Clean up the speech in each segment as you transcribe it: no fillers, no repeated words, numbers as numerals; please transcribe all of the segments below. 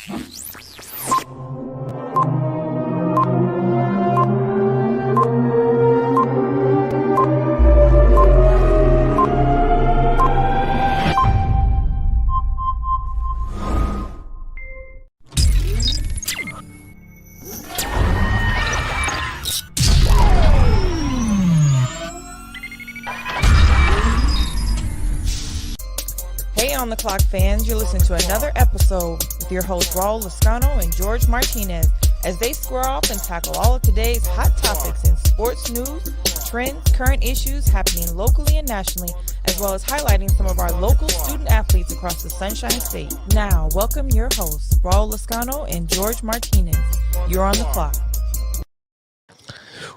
On the Clock fans, you're listening to another episode with your hosts Raul Lascano and George Martinez as they square off and tackle all of today's hot topics in sports news, trends, current issues happening locally and nationally, as well as highlighting some of our local student athletes across the Sunshine State. Now, welcome your hosts Raul Lascano and George Martinez. You're on the clock.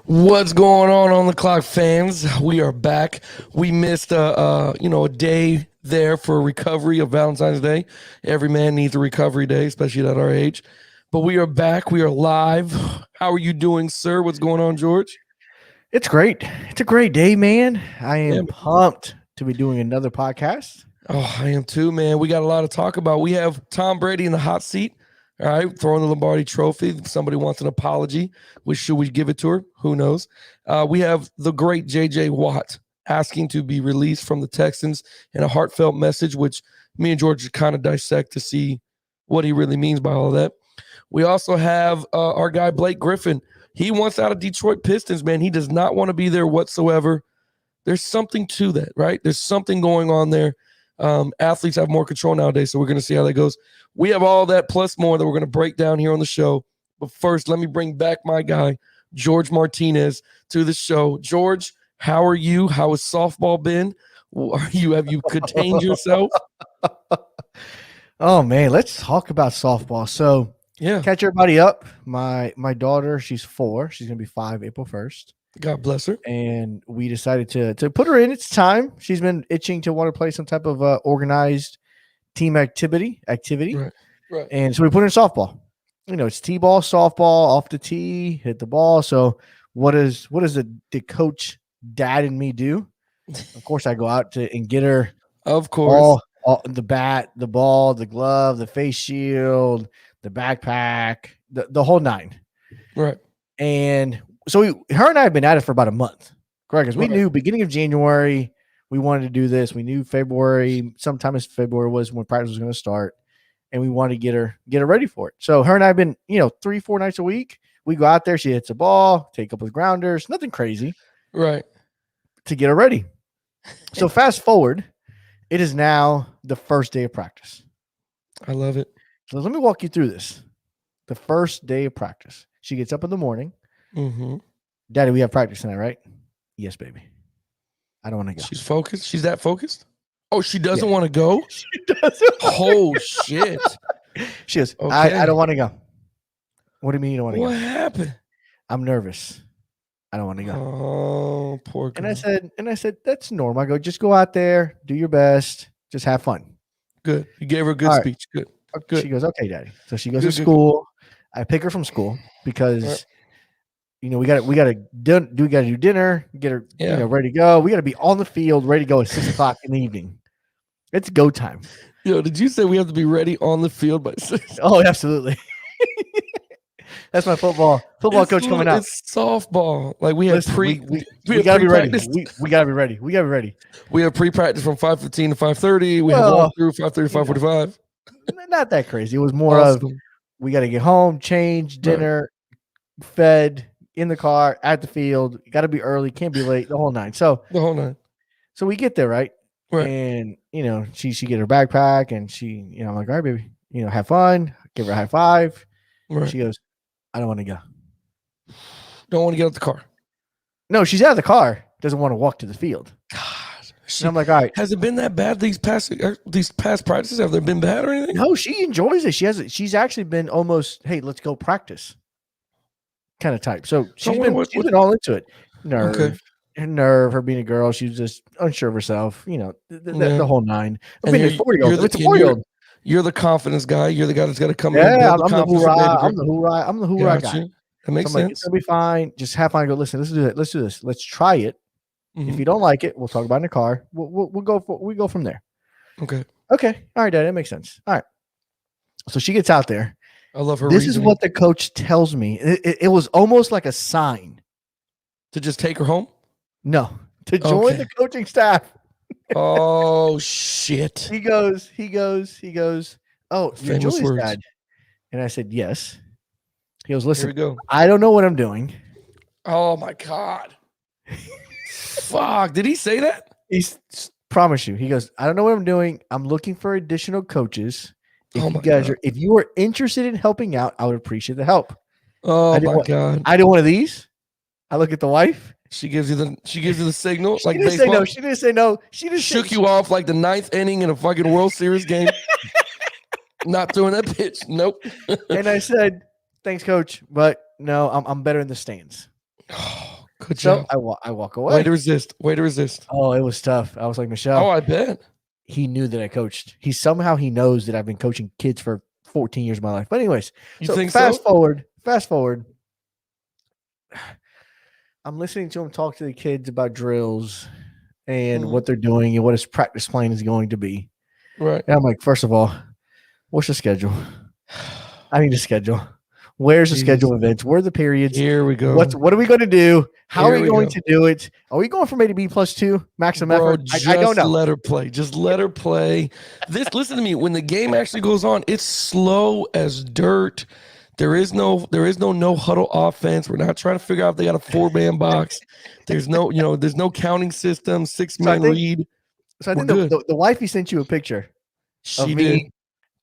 What's going on the clock, fans? We are back. We missed a day there for recovery of Valentine's Day. Every man needs a recovery day, especially at our age. But we are back. We are live. How are you doing, sir? What's going on, George? It's great. It's a great day, man. I am pumped to be doing another podcast. Oh, I am too, man. We got a lot to talk about. We have Tom Brady in the hot seat. All right, throwing the Lombardi Trophy. If somebody wants an apology, should we give it to her? Who knows? We have the great J.J. Watt asking to be released from the Texans in a heartfelt message, which me and George kind of dissect to see what he really means by all of that. We also have our guy Blake Griffin. He wants out of Detroit Pistons, man. He does not want to be there whatsoever. There's something to that, right? There's something going on there. Athletes have more control nowadays, so we're going to see how that goes. We have all that plus more that we're going to break down here on the show. But first, let me bring back my guy, George Martinez, to the show. George, how are you? How has softball been? Have you contained yourself? Oh, man, let's talk about softball. So, catch everybody up. My daughter, she's 4. She's going to be 5 April 1st. God bless her. And we decided to put her in. It's time. She's been itching to want to play some type of organized team activity. Right. And so we put her in softball. It's t-ball, softball, off the tee, hit the ball. So what does the coach, dad, and me do? Of course, I go out and get her. Of course. All the bat, the ball, the glove, the face shield, the backpack, the whole 9. Right. And so her and I have been at it for about a month, correct? Because we knew beginning of January we wanted to do this. We knew February, sometime in February was when practice was going to start, and we wanted to get her ready for it. So her and I have been, 3-4 nights a week. We go out there, she hits a ball, take a couple of grounders, nothing crazy, right, to get her ready. So fast forward, it is now the first day of practice. I love it. So let me walk you through this. The first day of practice, she gets up in the morning. Mm-hmm. Daddy, we have practice tonight, right? Yes, baby. I don't want to go. She's focused. She's that focused? Oh, she doesn't want to go? She doesn't. Oh, shit. She goes, okay. I don't want to go. What do you mean you don't want to go? What happened? I'm nervous. I don't want to go. Oh, poor girl. And I said, that's normal. I go, just go out there, do your best, just have fun. Good. You gave her a good speech. Good. She goes, okay, Daddy. So she goes to school. I pick her from school because we got to do dinner, get her ready to go. We got to be on the field, ready to go at 6:00 in the evening. It's go time. Did you say we have to be ready on the field by 6? Oh, absolutely. That's my football coach coming out. It's softball. Like we have we gotta be ready. We gotta be ready. We have pre-practice from 5:15 to 5:30. We have walk through 5:30, 5:45. Not that crazy. It was more of we got to get home, change, dinner, fed, in the car, at the field. Got to be early, can't be late. The whole 9. So So we get there, right? And she get her backpack, and she, I'm like, all right, baby, have fun. Give her a high five. Right. She goes, I don't want to go. Don't want to get out the car. No, she's out of the car. Doesn't want to walk to the field. God. And I'm like, all right. Has it been that bad these past practices? Have they been bad or anything? No, she enjoys it. She's actually been almost, hey, let's go practice kind of type. So she's been all into it. Her being a girl, she's just unsure of herself. The whole 9. It's a 4-year-old. You're the confidence guy. You're the guy that's got to come in. Yeah, I'm the hoorah. I'm the hoorah guy. That makes sense. It's gonna be fine. Just have fun. Go, listen. Let's do it. Let's do this. Let's try it. Mm-hmm. If you don't like it, we'll talk about it in the car. We go from there. Okay. All right, Dad. That makes sense. All right. So she gets out there. I love her. This is what the coach tells me. It was almost like a sign to just take her home. No, to join the coaching staff. Oh shit! He goes. Oh, you're Famous Julie's words. dad. And I said, yes. He goes, listen, Here we go. I don't know what I'm doing. Oh my God. Fuck. Did he say that? Promise you. He goes, I don't know what I'm doing. I'm looking for additional coaches. If you are interested in helping out, I would appreciate the help. Oh my God. I do one of these. I look at the wife. She gives you the signal. She didn't say no. She didn't say no. She just shook you off like the 9th inning in a fucking World Series game. Not throwing that pitch. Nope. And I said, thanks, coach. But no, I'm better in the stands. Oh, good job. So I walk away. Way to resist. Oh, it was tough. I was like, Michelle. Oh, I bet. He knew that I coached. He knows that I've been coaching kids for 14 years of my life. But anyways, fast forward. I'm listening to him talk to the kids about drills and what they're doing and what his practice plan is going to be. Right. And I'm like, first of all, what's the schedule? I need a schedule. Where's the schedule events? Where are the periods? Here we go. What are we going to do? How are we going to do it? Are we going from A to B +2 maximum effort? I don't know. Let her play. Just let her play. Listen to me. When the game actually goes on, it's slow as dirt. There is no huddle offense. We're not trying to figure out if they got a 4-man box. There's no counting system, 6-man read. So I think the wifey sent you a picture of me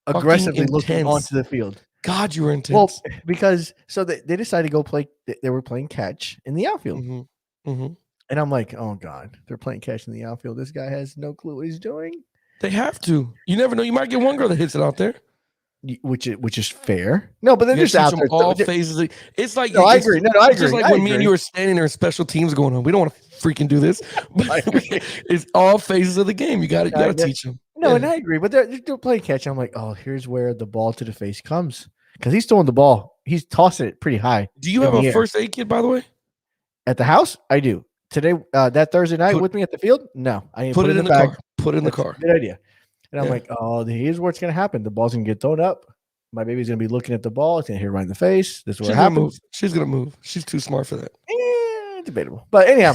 aggressively looking onto the field. God, you were intense. Well, because they decided to go play. They were playing catch in the outfield, and I'm like, oh God, they're playing catch in the outfield. This guy has no clue what he's doing. They have to. You never know. You might get one girl that hits it out there. Which is fair. No, but they're just out there. All phases. It's like I agree. No, I agree. Just like when me and you were standing there and special teams going on. We don't want to freaking do this. But it's all phases of the game. You got to teach them. No, and I agree. But they're playing catch. I'm like, oh, here's where the ball to the face comes because he's throwing the ball. He's tossing it pretty high. Do you have a first aid kit, by the way? At the house, I do. Today, that Thursday night with me at the field, no, I didn't put it in the car. Put it in the car. Good idea. And I'm like, oh, here's what's going to happen. The ball's going to get thrown up. My baby's going to be looking at the ball. It's going to hit right in the face. This is what happens. She's going to move. She's too smart for that. Debatable. But anyhow,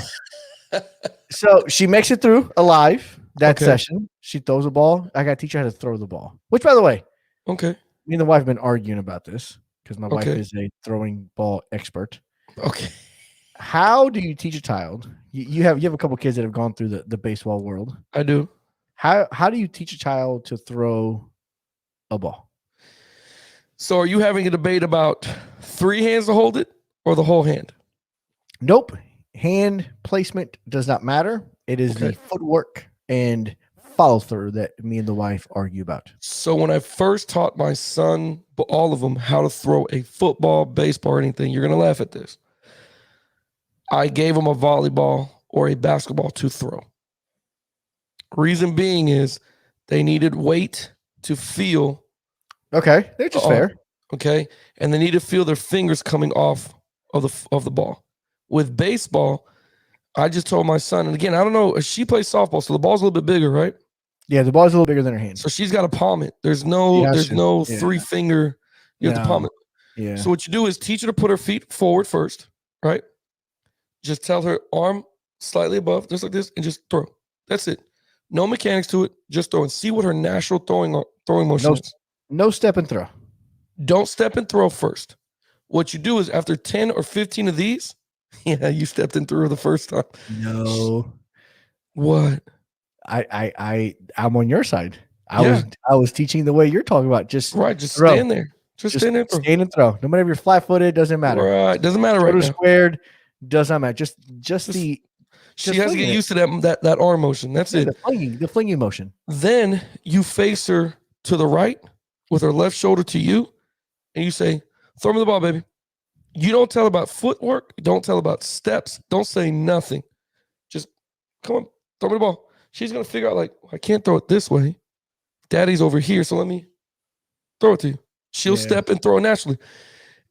so she makes it through alive that session. She throws the ball. I got to teach her how to throw the ball. Which, by the way, me and the wife have been arguing about this because my wife is a throwing ball expert. Okay. How do you teach a child? You have a couple kids that have gone through the baseball world. I do. How do you teach a child to throw a ball? So are you having a debate about 3 hands to hold it or the whole hand? Nope. Hand placement does not matter. It is the footwork and follow through that me and the wife argue about. So when I first taught my son, all of them, how to throw a football, baseball, or anything, you're going to laugh at this. I gave them a volleyball or a basketball to throw. Reason being is they needed weight to feel. Okay, which is fair. Okay, and they need to feel their fingers coming off of the ball. With baseball, I just told my son, and again, I don't know, she plays softball, so the ball's a little bit bigger, right? Yeah, the ball's a little bigger than her hand. So she's got to palm it. There's no 3-finger. You have to palm it. Yeah. So what you do is teach her to put her feet forward first, right? Just tell her arm slightly above, just like this, and just throw. That's it. No mechanics to it. Just throw and see what her natural throwing motion is. No step and throw. Don't step and throw first. What you do is after 10 or 15 of these, you stepped and threw the first time. No. What? I'm on your side. I was teaching the way you're talking about. Just throw. Stand there. Just stand there. Stand and throw. No matter if you're flat-footed, doesn't matter. Right. Doesn't matter right now. Squared, does not matter. Just she has to get used to that arm motion. That's it. The flinging motion. Then you face her to the right with her left shoulder to you, and you say, throw me the ball, baby. You don't tell about footwork. Don't tell about steps. Don't say nothing. Just come on, throw me the ball. She's going to figure out, like, I can't throw it this way. Daddy's over here, so let me throw it to you. She'll step and throw it naturally.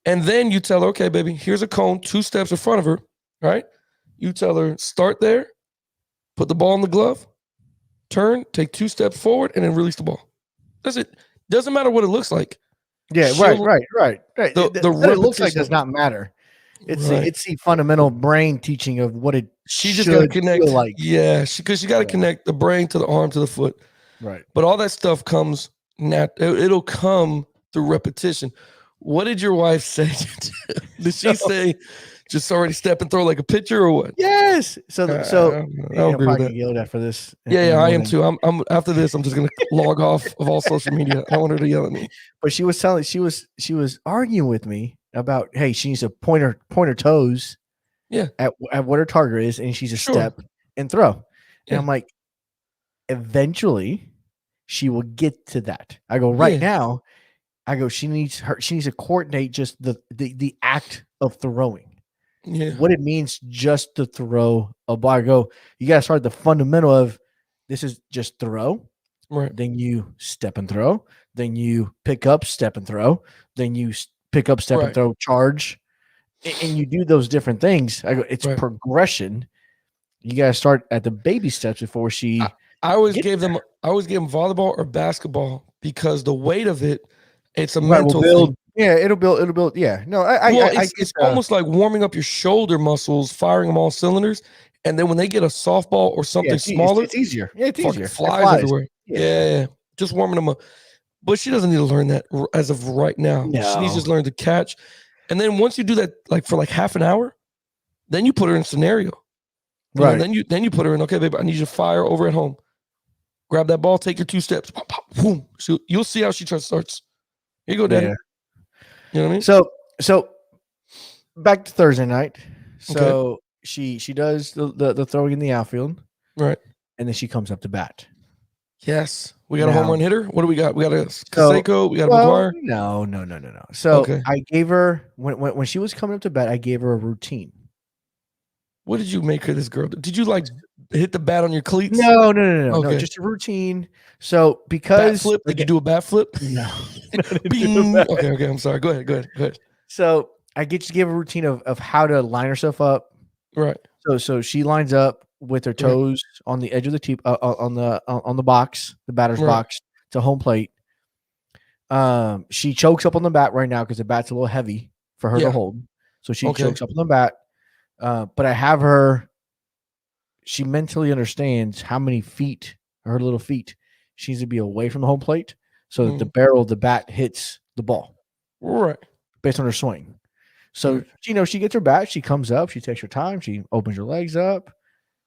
And then you tell her, okay, baby, here's a cone 2 steps in front of her, right? You tell her, start there, put the ball in the glove, turn, take 2 steps forward, and then release the ball. That's it. Doesn't matter what it looks like. Yeah, right. The What it looks like repetition does not matter. It's right. it's the fundamental brain teaching of what it She just got to should connect. feel like. Yeah, because she got to connect the brain to the arm to the foot. Right. But all that stuff comes it'll come through repetition. What did your wife say? Did she say just already step and throw like a pitcher or what? Yes. So I don't agree with that. yelled at for this. Yeah, I am too. I'm after this. I'm just gonna log off of all social media. I don't want her to yell at me. But she was arguing with me about, hey, she needs to point her toes. Yeah. At what her target is, and she's a step and throw. And Yeah. I'm like, eventually, she will get to that. I go right now. I go. She needs to coordinate just the act of throwing. Yeah. What it means just to throw a ball. I go, you got to start the fundamental of this is just throw. Right. Then you step and throw. Then you pick up, step and throw. Then you pick up, step and throw, charge. And you do those different things. I go, it's progression. You got to start at the baby steps before she. I always gave them volleyball or basketball because the weight of it, it's a mental thing. Yeah, it'll build. Yeah, no, it's almost like warming up your shoulder muscles, firing them all cylinders, and then when they get a softball or something smaller, it's easier. Yeah, it's easier. Flies everywhere. Yeah, just warming them up. But she doesn't need to learn that as of right now. No. She needs to just learn to catch, and then once you do that, like for like half an hour, then you put her in scenario. Right. Then you put her in. Okay, baby, I need you to fire over at home. Grab that ball, take your 2 steps, pop, pop, boom. So you'll see how she starts. Here you go, Daddy. Yeah. You know what I mean? So back to Thursday night. So she does the throwing in the outfield. Right. And then she comes up to bat. Yes. We got a home run hitter. What do we got? We got a Canseco. We got a McGuire. No. So I gave her when she was coming up to bat, I gave her a routine. What did you make her this girl? Did you like hit the bat on your cleats? No. No, just a routine. So because bat flip, did you do a bat flip? No. Okay. I'm sorry. Go ahead. So I just gave a routine of how to line herself up. Right. So she lines up with her toes on the edge of the tee, on the box, the batter's box to home plate. She chokes up on the bat right now because the bat's a little heavy for her to hold. So she chokes up on the bat. But I have her. She mentally understands how many feet, her little feet, she needs to be away from the home plate so that the barrel of the bat hits the ball. Right. Based on her swing. So, she gets her bat. She comes up. She takes her time. She opens her legs up.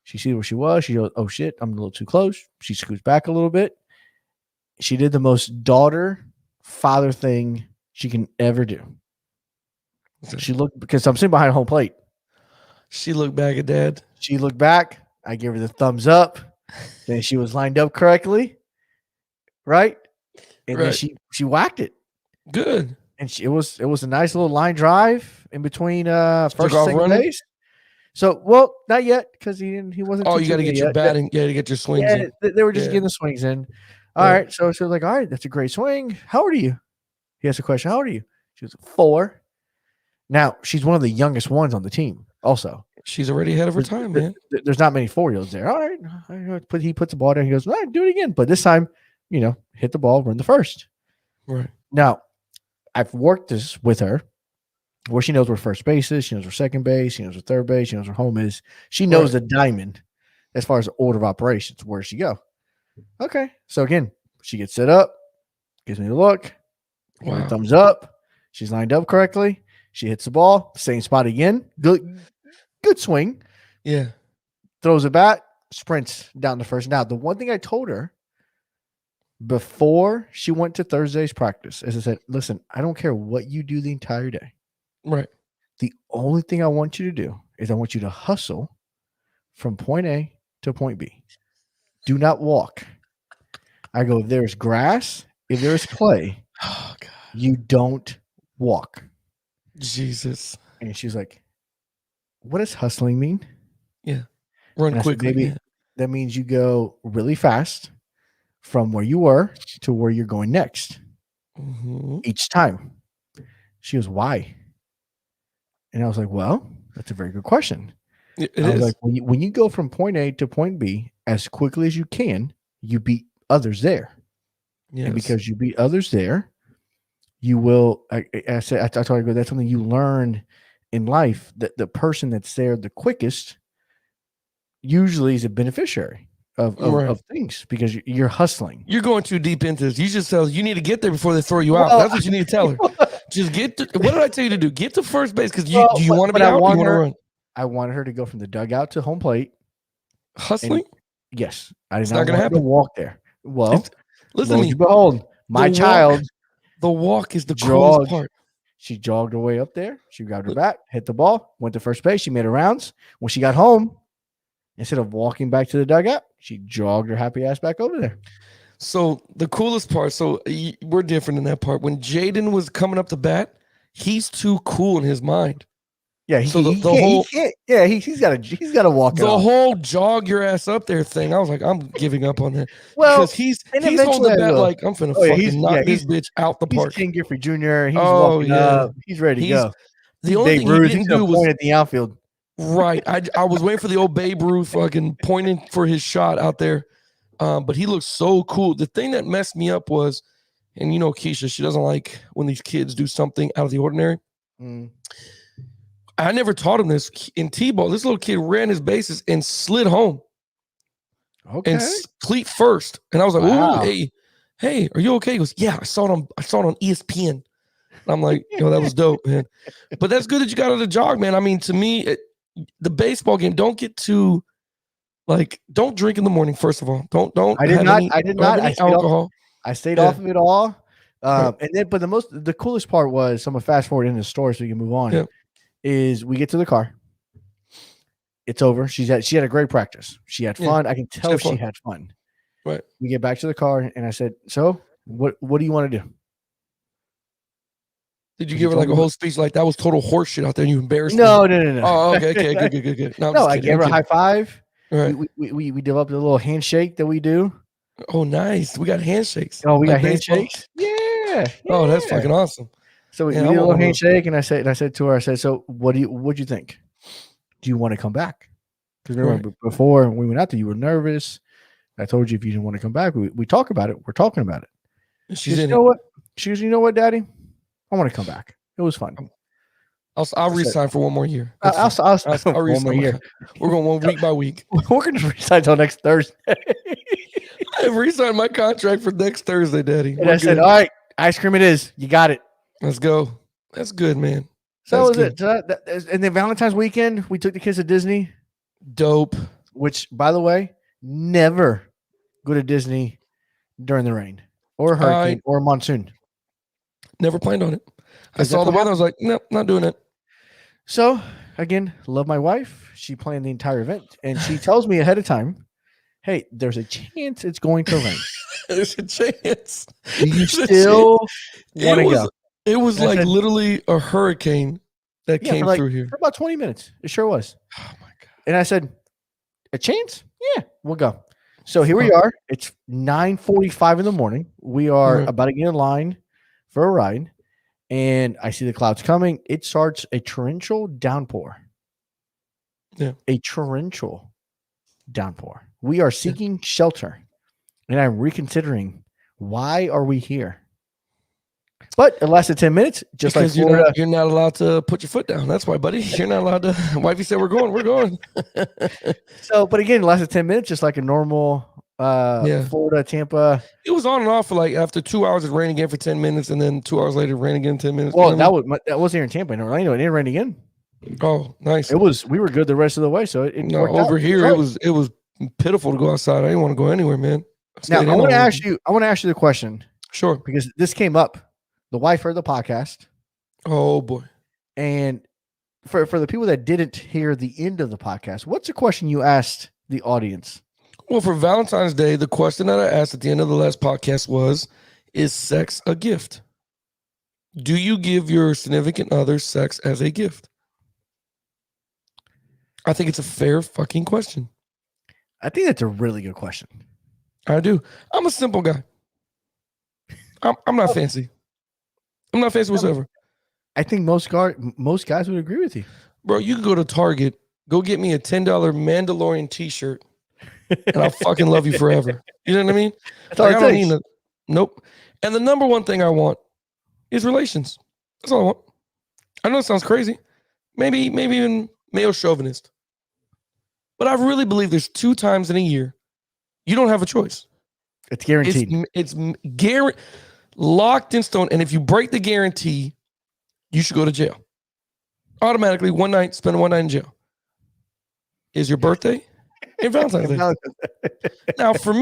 She sees where she was. She goes, oh, shit, I'm a little too close. She scoots back a little bit. She did the most daughter-father thing she can ever do. She looked, because I'm sitting behind home plate. She looked back at Dad. She looked back. I gave her the thumbs up. Then she was lined up correctly. Right? And then she whacked it. Good. And it was a nice little line drive in between first and second base. So, well, not yet because he wasn't. Oh, you got to get your batting. Yeah, to get your swings in. They were just getting the swings in. All right. So she was like, all right, that's a great swing. How old are you? He asked a question. How old are you? She was 4. Now, she's one of the youngest ones on the team also. She's already ahead of her time, man. There's not many 4-year-olds there. All right. He puts the ball down. He goes, all right, do it again. But this time, hit the ball, run the first. Right. Now, I've worked this with her where she knows where first base is. She knows where second base. She knows where third base. She knows where home is. She knows the diamond as far as the order of operations. Where does she go? Okay. So, again, she gets set up, gives me the look, thumbs up. She's lined up correctly. She hits the ball, same spot again. Good swing. Yeah. Throws a bat, sprints down the first. Now, the one thing I told her before she went to Thursday's practice is I said, listen, I don't care what you do the entire day. Right. The only thing I want you to do is I want you to hustle from point A to point B. Do not walk. I go, if there's grass, if there's clay, you don't walk. Jesus. And she's like, what does hustling mean? Yeah. Run quickly. Maybe that means you go really fast from where you were to where you're going next. Each time. She goes, why? And I was like, well, that's a very good question. It is. Like, when you go from point A to point B as quickly as you can, you beat others there. Yes. And because you beat others there, you will. I said, I told her, that's something you learn in life. That the person that's there the quickest usually is a beneficiary of things because you're hustling. You're going too deep into this. You just tell you need to get there before they throw you out. That's what you need to tell her. Just get to, what did I tell you to do? Get to first base because do you want to be out or you want to run? I wanted her to go from the dugout to home plate. Hustling? Yes. I did not want her to walk there. Well, listen to me. Behold, my child. The walk is the coolest part. She jogged her way up there. She grabbed her bat, hit the ball, went to first base. She made her rounds. When she got home, instead of walking back to the dugout, she jogged her happy ass back over there. So the coolest part, so we're different in that part. When Jaden was coming up the bat, he's too cool in his mind. Yeah, he's got to walk. The whole jog your ass up there thing. I was like, I'm giving up on that. Well, because he's holding the bat like I'm finna fucking knock this bitch out the park. He's King Giffrey Jr. He's walking up. He's ready to go. The only thing he didn't do was point at the outfield. Right. I was waiting for the old Babe Ruth fucking pointing for his shot out there. But he looked so cool. The thing that messed me up was, and you know, Keisha, she doesn't like when these kids do something out of the ordinary. I never taught him this in T-ball. This little kid ran his bases and slid home. Okay. And cleat first. And I was like, wow. Ooh, hey, are you okay? He goes, yeah, I saw it on ESPN. And I'm like, that was dope, man. But that's good that you got on the jog, man. I mean, to me, the baseball game, don't get too don't drink in the morning. First of all, don't. I did not. Alcohol. I stayed off of it all. And then, but the coolest part was, I'm gonna fast forward in the store so you can move on. Yeah. Is we get to the car. It's over. She had a great practice. She had fun. I can tell she had fun. Right. We get back to the car, and I said, "So, what do you want to do?" Did you give her like a whole speech like that was total horse shit out there and you embarrassed me? No. Oh, okay, good. No, I gave her a high five. Right. We developed a little handshake that we do. Oh, nice. We got handshakes. Oh, we got handshakes. Yeah. Oh, that's fucking awesome. So we did a little handshake, and I said to her, so what'd you think? Do you want to come back? Because remember, before we went out there, you were nervous. I told you if you didn't want to come back, we talk about it. We're talking about it. She goes, you know what? She goes, you know what, Daddy? I want to come back. It was fun. I'll resign for one more year. I'll one more year. We're going one week by week. We're going to resign until next Thursday. I resigned my contract for next Thursday, Daddy. And I said, all right, ice cream it is. You got it. Let's go. That's good, man. So that was it. So and then Valentine's weekend, we took the kids to Disney. Dope. Which, by the way, never go to Disney during the rain or hurricane or monsoon. Never planned on it. I saw the weather. I was like, nope, not doing it. So, again, love my wife. She planned the entire event. And she tells me ahead of time, hey, there's a chance it's going to rain. There's a chance. Do you still want to go? It was like literally a hurricane that came through here. For about 20 minutes. It sure was. Oh, my God. And I said, a chance? Yeah, we'll go. So here we are. It's 9:45 in the morning. We are about to get in line for a ride. And I see the clouds coming. It starts a torrential downpour. Yeah. A torrential downpour. We are seeking shelter. And I'm reconsidering, why are we here? But it lasted 10 minutes, just because like Florida. You're not allowed to put your foot down. That's why, buddy. You're not allowed to. Wifey said we're going. So, but again, it lasted 10 minutes, just like a normal Florida, Tampa. It was on and off for like after 2 hours, it rained again for 10 minutes, and then 2 hours later, it rained again 10 minutes. Well, that was here in Tampa. In Orlando, it didn't rain again. Oh, nice. We were good the rest of the way. So over here, it was pitiful to go outside. I didn't want to go anywhere, man. Now I want to ask you the question. Sure. Because this came up. The wife heard the podcast. Oh boy. And for the people that didn't hear the end of the podcast, what's the question you asked the audience? Well, for Valentine's Day, the question that I asked at the end of the last podcast was, is sex a gift? Do you give your significant other sex as a gift? I think it's a fair fucking question. I think that's a really good question. I do. I'm a simple guy. I'm not fancy. I'm not fancy whatsoever. I think most guys would agree with you. Bro, you can go to Target, go get me a $10 Mandalorian t-shirt, and I'll fucking love you forever. You know what I mean? That's all it takes. Nope. And the number one thing I want is relations. That's all I want. I know it sounds crazy. Maybe even male chauvinist. But I really believe there's 2 times in a year you don't have a choice. It's guaranteed. It's locked in stone. And if you break the guarantee, you should go to jail. Automatically, spend one night in jail. Is your birthday and Valentine's Day. Now, for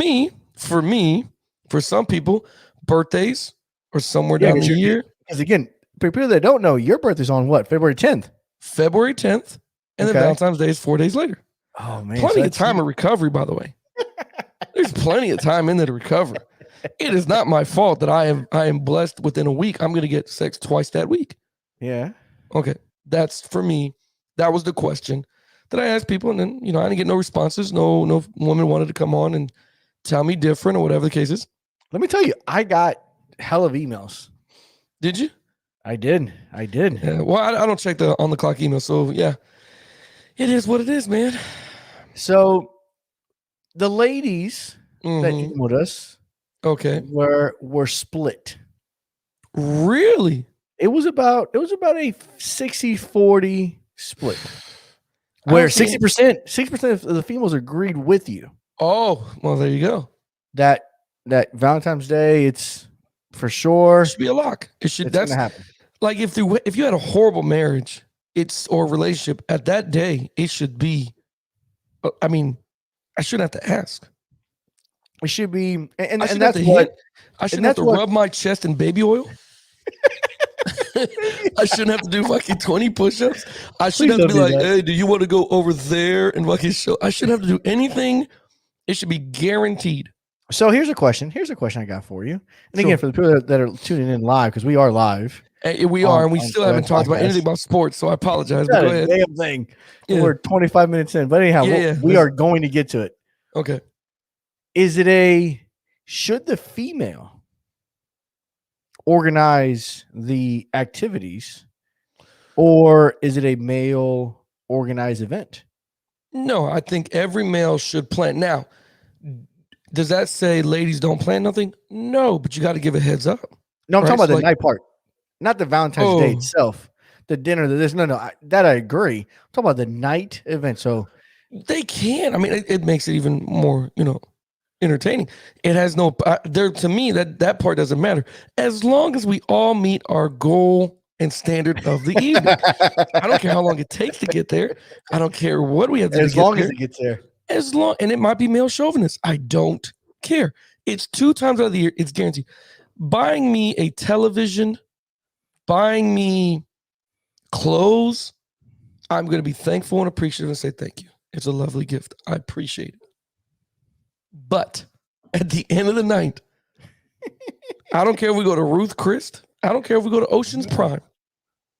some people, birthdays are somewhere down the year. Because again, for people that don't know, your birthday's on what? February 10th. February 10th. And then Valentine's Day is 4 days later. Oh, man. Plenty of time of recovery, by the way. There's plenty of time in there to recover. It is not my fault that I am blessed within a week. I'm going to get sex twice that week. Yeah. Okay. That's for me. That was the question that I asked people. And then, I didn't get no responses. No woman wanted to come on and tell me different or whatever the case is. Let me tell you, I got hell of emails. Did you? I did. Yeah, well, I don't check the on the clock email. So, yeah, it is what it is, man. So the ladies that emailed us were split. Really? It was about a 60-40 split. Where 60% of the females agreed with you. Oh, well, there you go. That Valentine's Day, it's for sure. It should be a lock. That's gonna happen. Like if you had a horrible marriage, or relationship at that day, it should be. I mean, I shouldn't have to ask. It should be, and I that's what I shouldn't have to rub my chest in baby oil. I shouldn't have to do fucking 20 push-ups. I shouldn't have to be like, hey, do you want to go over there and fucking show? I shouldn't have to do anything. It should be guaranteed. So here's a question. I got for you. And again, for the people that are tuning in live, because we are live. We are, and we still haven't talked about anything about sports, so I apologize. But go ahead. Damn thing. Yeah. We're 25 minutes in. But anyhow, we are going to get to it. Okay. Is it should the female organize the activities, or is it a male organized event? No, I think every male should plan. Now, does that say ladies don't plan nothing? No, but you got to give a heads up. No, I'm talking about the night part, not the Valentine's Day itself. The dinner, that I agree. I'm talking about the night event. So they can. I mean, it makes it even more, entertaining. It has no to me that part doesn't matter as long as we all meet our goal and standard of the evening. I don't care how long it takes to get there. I don't care what we have to do as long as it gets there. And it might be male chauvinist. I don't care. It's 2 times out of the year. It's guaranteed. Buying me a television, buying me clothes, I'm going to be thankful and appreciative and say thank you. It's a lovely gift. I appreciate it. But at the end of the night, I don't care if we go to Ruth Chris. I don't care if we go to Ocean's Prime.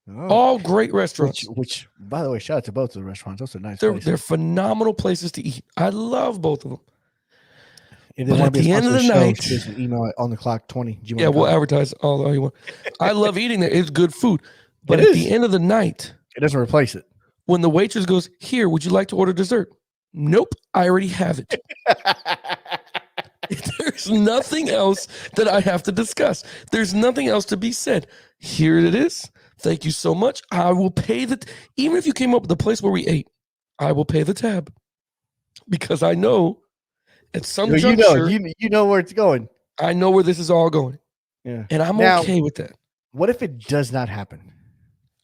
Oh. All great restaurants. Which, by the way, shout out to both of the restaurants. Those are nice. They're phenomenal places to eat. I love both of them. But at the end of the night, just email on the clock 20. Yeah, we'll advertise all you want. I love eating there. It's good food. But at the end of the night, it doesn't replace it. When the waitress goes, here, would you like to order dessert? Nope, I already have it. There's nothing else that I have to discuss. There's nothing else to be said. Here it is. Thank you so much. I will pay even if you came up with the place where we ate, I will pay the tab. Because I know at some juncture, you know where it's going. I know where this is all going. Yeah. And I'm okay with that. What if it does not happen?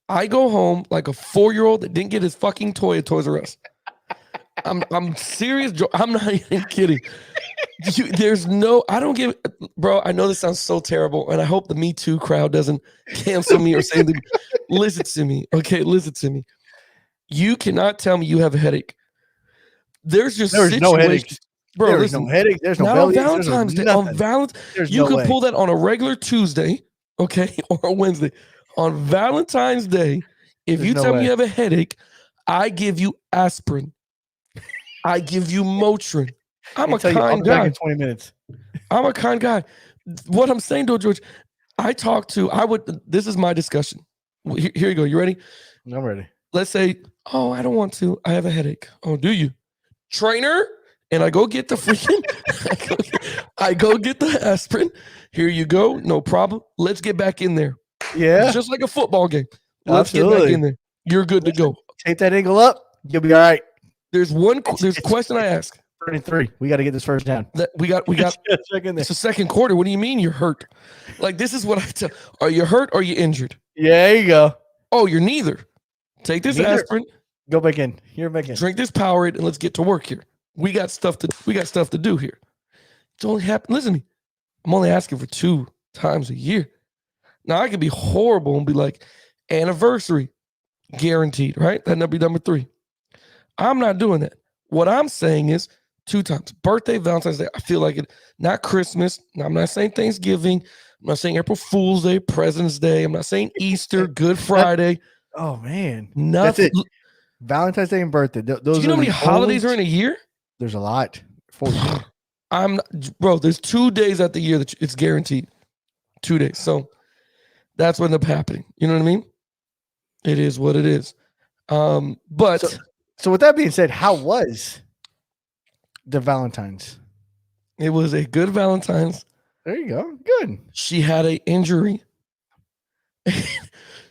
I go home like a 4-year-old that didn't get his fucking toy at Toys R Us. I'm serious. I'm not even kidding. I don't give, bro. I know this sounds so terrible, and I hope the Me Too crowd doesn't cancel me or say anything. Listen to me, okay? Listen to me. You cannot tell me you have a headache. There's no headache, bro. There's no headache. There's no belly. On Valentine's Day. On Valentine's, you can pull that on a regular Tuesday, okay, or a Wednesday. On Valentine's Day, if you tell me you have a headache, I give you aspirin. I give you Motrin. I'm a kind guy. In 20 minutes. I'm a kind guy. What I'm saying, though, George, this is my discussion. Here you go. You ready? I'm ready. Let's say, oh, I don't want to. I have a headache. Oh, do you? Trainer? And I go get the freaking, I go get the aspirin. Here you go. No problem. Let's get back in there. Yeah. It's just like a football game. Let's get back in there. You're good to go. Take that angle up. You'll be all right. There's a question I ask. 3. We got to get this first down. We got it's the second quarter. What do you mean you're hurt? Like, this is what I tell. Are you hurt or are you injured? Yeah, there you go. Oh, you're neither. Take this aspirin. Go back in. You're back in. Drink this Powerade and let's get to work here. We got stuff to do here. It's only happened. Listen to me. I'm only asking for 2 times a year. Now I could be horrible and be like, anniversary, guaranteed, right? That'd be number 3. I'm not doing that. What I'm saying is 2 times. Birthday, Valentine's Day. I feel like it. Not Christmas. Now, I'm not saying Thanksgiving. I'm not saying April Fool's Day, President's Day. I'm not saying Easter, Good Friday. Oh, man. Nothing. That's it. Valentine's Day and birthday. Those do you know how many holidays are in a year? There's a lot. 14. Bro, there's 2 days out the year that it's guaranteed. 2 days. So that's what ended up happening. You know what I mean? It is what it is. But so with that being said, how was the Valentine's? It was a good Valentine's. There you go. Good. She had an injury.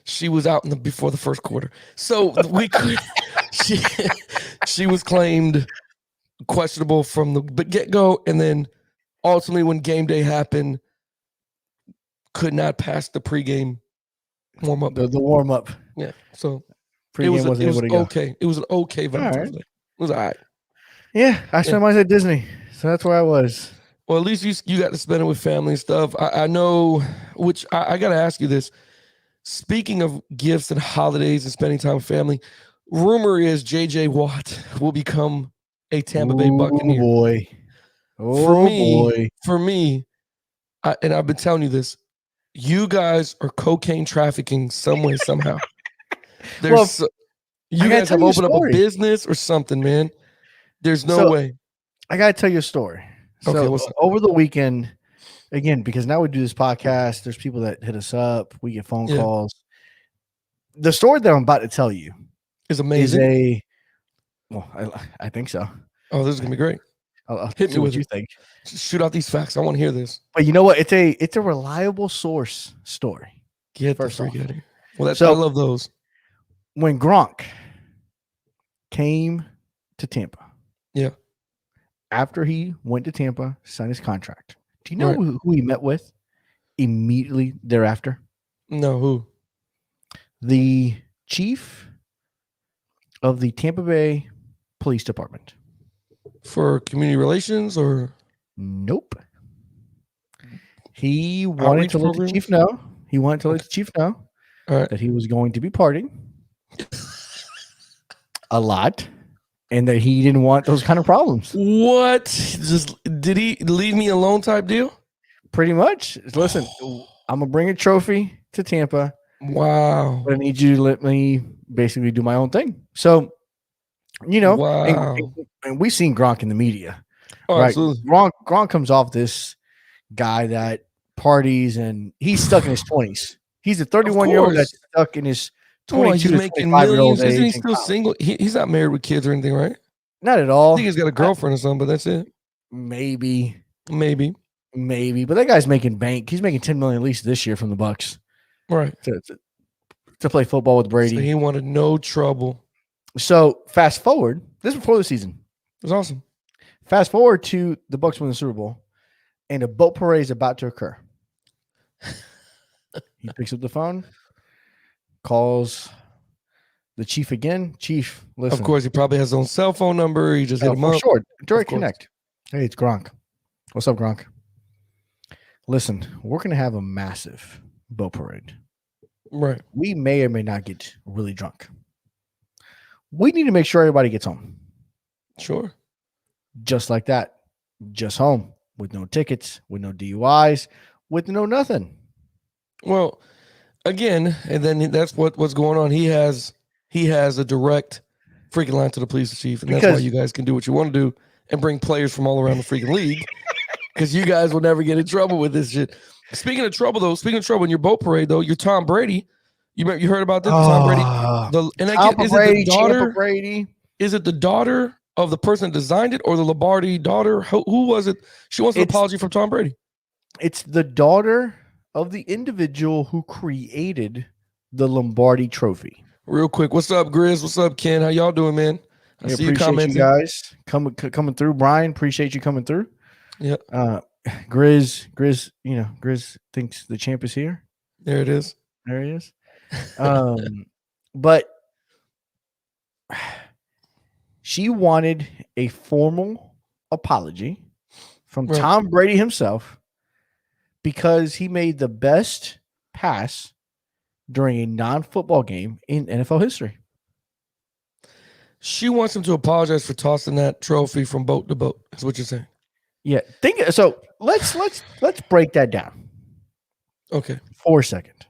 She was out before the first quarter. So she was claimed questionable from the get-go, and then ultimately when game day happened, could not pass the pregame warm-up. The warm-up. Yeah. So pregame wasn't able to go. Okay. It was an okay Valentine's Day. It was all right. Yeah, I spent mine at Disney, so that's where I was. Well, at least you got to spend it with family and stuff. I know, which I got to ask you this. Speaking of gifts and holidays and spending time with family, rumor is J.J. Watt will become a Tampa Bay Buccaneer. Boy. For me, and I've been telling you this, you guys are cocaine trafficking some way, somehow. You guys have opened up a business or something, man. There's no way. I got to tell you a story. So over the weekend, again, because now we do this podcast, there's people that hit us up. We get phone calls. The story that I'm about to tell you is amazing. I think so. Oh, this is gonna be great. I'll hit me with what you think. Shoot out these facts. I want to hear this. But you know what? It's a reliable source story. Get the freak out of here. Well, I love those. When Gronk came to Tampa, after he went to Tampa, signed his contract. Do you know who he met with immediately thereafter? No, who? The chief of the Tampa Bay Police Department. For community relations or? Nope. He wanted to let the chief know. He wanted to let the chief know that he was going to be partying a lot. And that he didn't want those kind of problems. What? Did he leave me alone type deal? Pretty much. Listen, I'm going to bring a trophy to Tampa. Wow. But I need you to let me basically do my own thing. So, and we've seen Gronk in the media. Oh, right? Absolutely. Gronk comes off this guy that parties and he's stuck in his 20s. He's a 31-year-old that's stuck in his 22 to 25-year-old age. Isn't he still single? He's not married with kids or anything, right? Not at all. I think he's got a girlfriend or something, but that's it. Maybe. But that guy's making bank. He's making $10 million at least this year from the Bucs. Right. To play football with Brady. So he wanted no trouble. So fast forward. This is before the season. It was awesome. Fast forward to the Bucs win the Super Bowl, and a boat parade is about to occur. He picks up the phone, calls the chief again. Chief, listen. Of course, he probably has his own cell phone number. He just hit him up. Sure. Direct connect. Hey, it's Gronk. What's up, Gronk? Listen, we're going to have a massive boat parade. Right. We may or may not get really drunk. We need to make sure everybody gets home. Sure. Just like that. Just home. With no tickets, with no DUIs, with no nothing. Well, again, and then that's what's going on. He has a direct freaking line to the police chief, and that's why you guys can do what you want to do and bring players from all around the freaking league, because you guys will never get in trouble with this shit. Speaking of trouble, in your boat parade, though, you're Tom Brady. You heard about this? Tom Brady. Tampa Brady. Is it the daughter of the person that designed it, or the Lombardi daughter? Who was it? She wants an apology from Tom Brady. It's the daughter of the individual who created the Lombardi Trophy. Real quick, what's up, Grizz? What's up, Ken? How y'all doing, man? I see you commenting. You guys coming through. Brian, appreciate you coming through. Yeah. Grizz, Grizz thinks the champ is here. There it is. There he is. But she wanted a formal apology from Tom Brady himself because he made the best pass during a non-football game in NFL history. She wants him to apologize for tossing that trophy from boat to boat. That's what you're saying. Yeah. So let's break that down. Okay. For a second.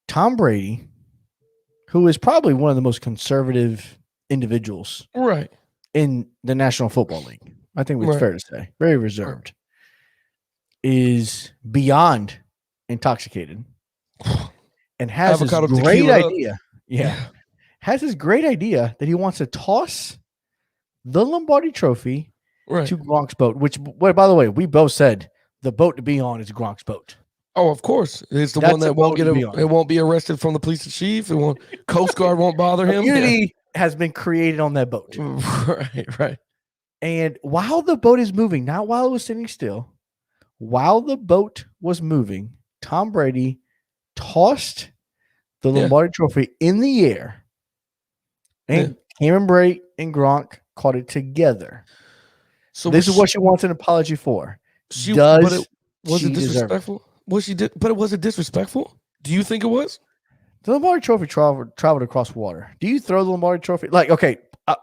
Tom Brady, who is probably one of the most conservative individuals in the National Football League, I think it's fair to say, very reserved, is beyond intoxicated and has this great idea. Yeah. Has this great idea that he wants to toss the Lombardi Trophy to Gronk's boat, which, by the way, we both said the boat to be on is Gronk's boat. Oh, of course. It's the one that won't it won't be arrested from the police chief. It won't, Coast Guard won't bother him. Immunity has been created on that boat. Right. And while the boat is moving, not while it was sitting still, while the boat was moving, Tom Brady tossed the Lombardi Trophy in the air. And Cameron Brate and Gronk caught it together. So this is what she wants an apology for. Was it disrespectful? But was it disrespectful? Do you think it was? The Lombardi Trophy traveled across water. Do you throw the Lombardi Trophy? Like, okay,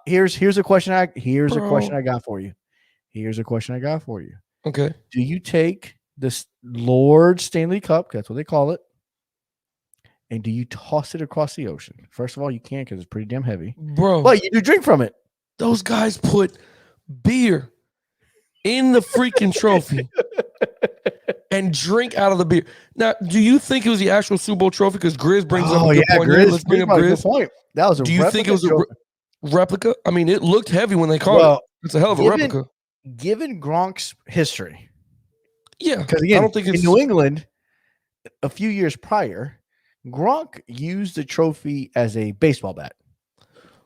here's a question. A question I got for you. Okay. Do you take this Lord Stanley Cup? That's what they call it. And do you toss it across the ocean? First of all, you can't because it's pretty damn heavy. Bro. But you do drink from it. Those guys put beer in the freaking trophy and drink out of the beer. Now, do you think it was the actual Super Bowl trophy? Because Grizz brings up a good point. Let's bring up Grizz. That was a do you think it was a replica? I mean, it looked heavy when they called it. It's a hell of a replica. Given Gronk's history. Yeah. Because again, I don't think in New England, a few years prior, Gronk used the trophy as a baseball bat.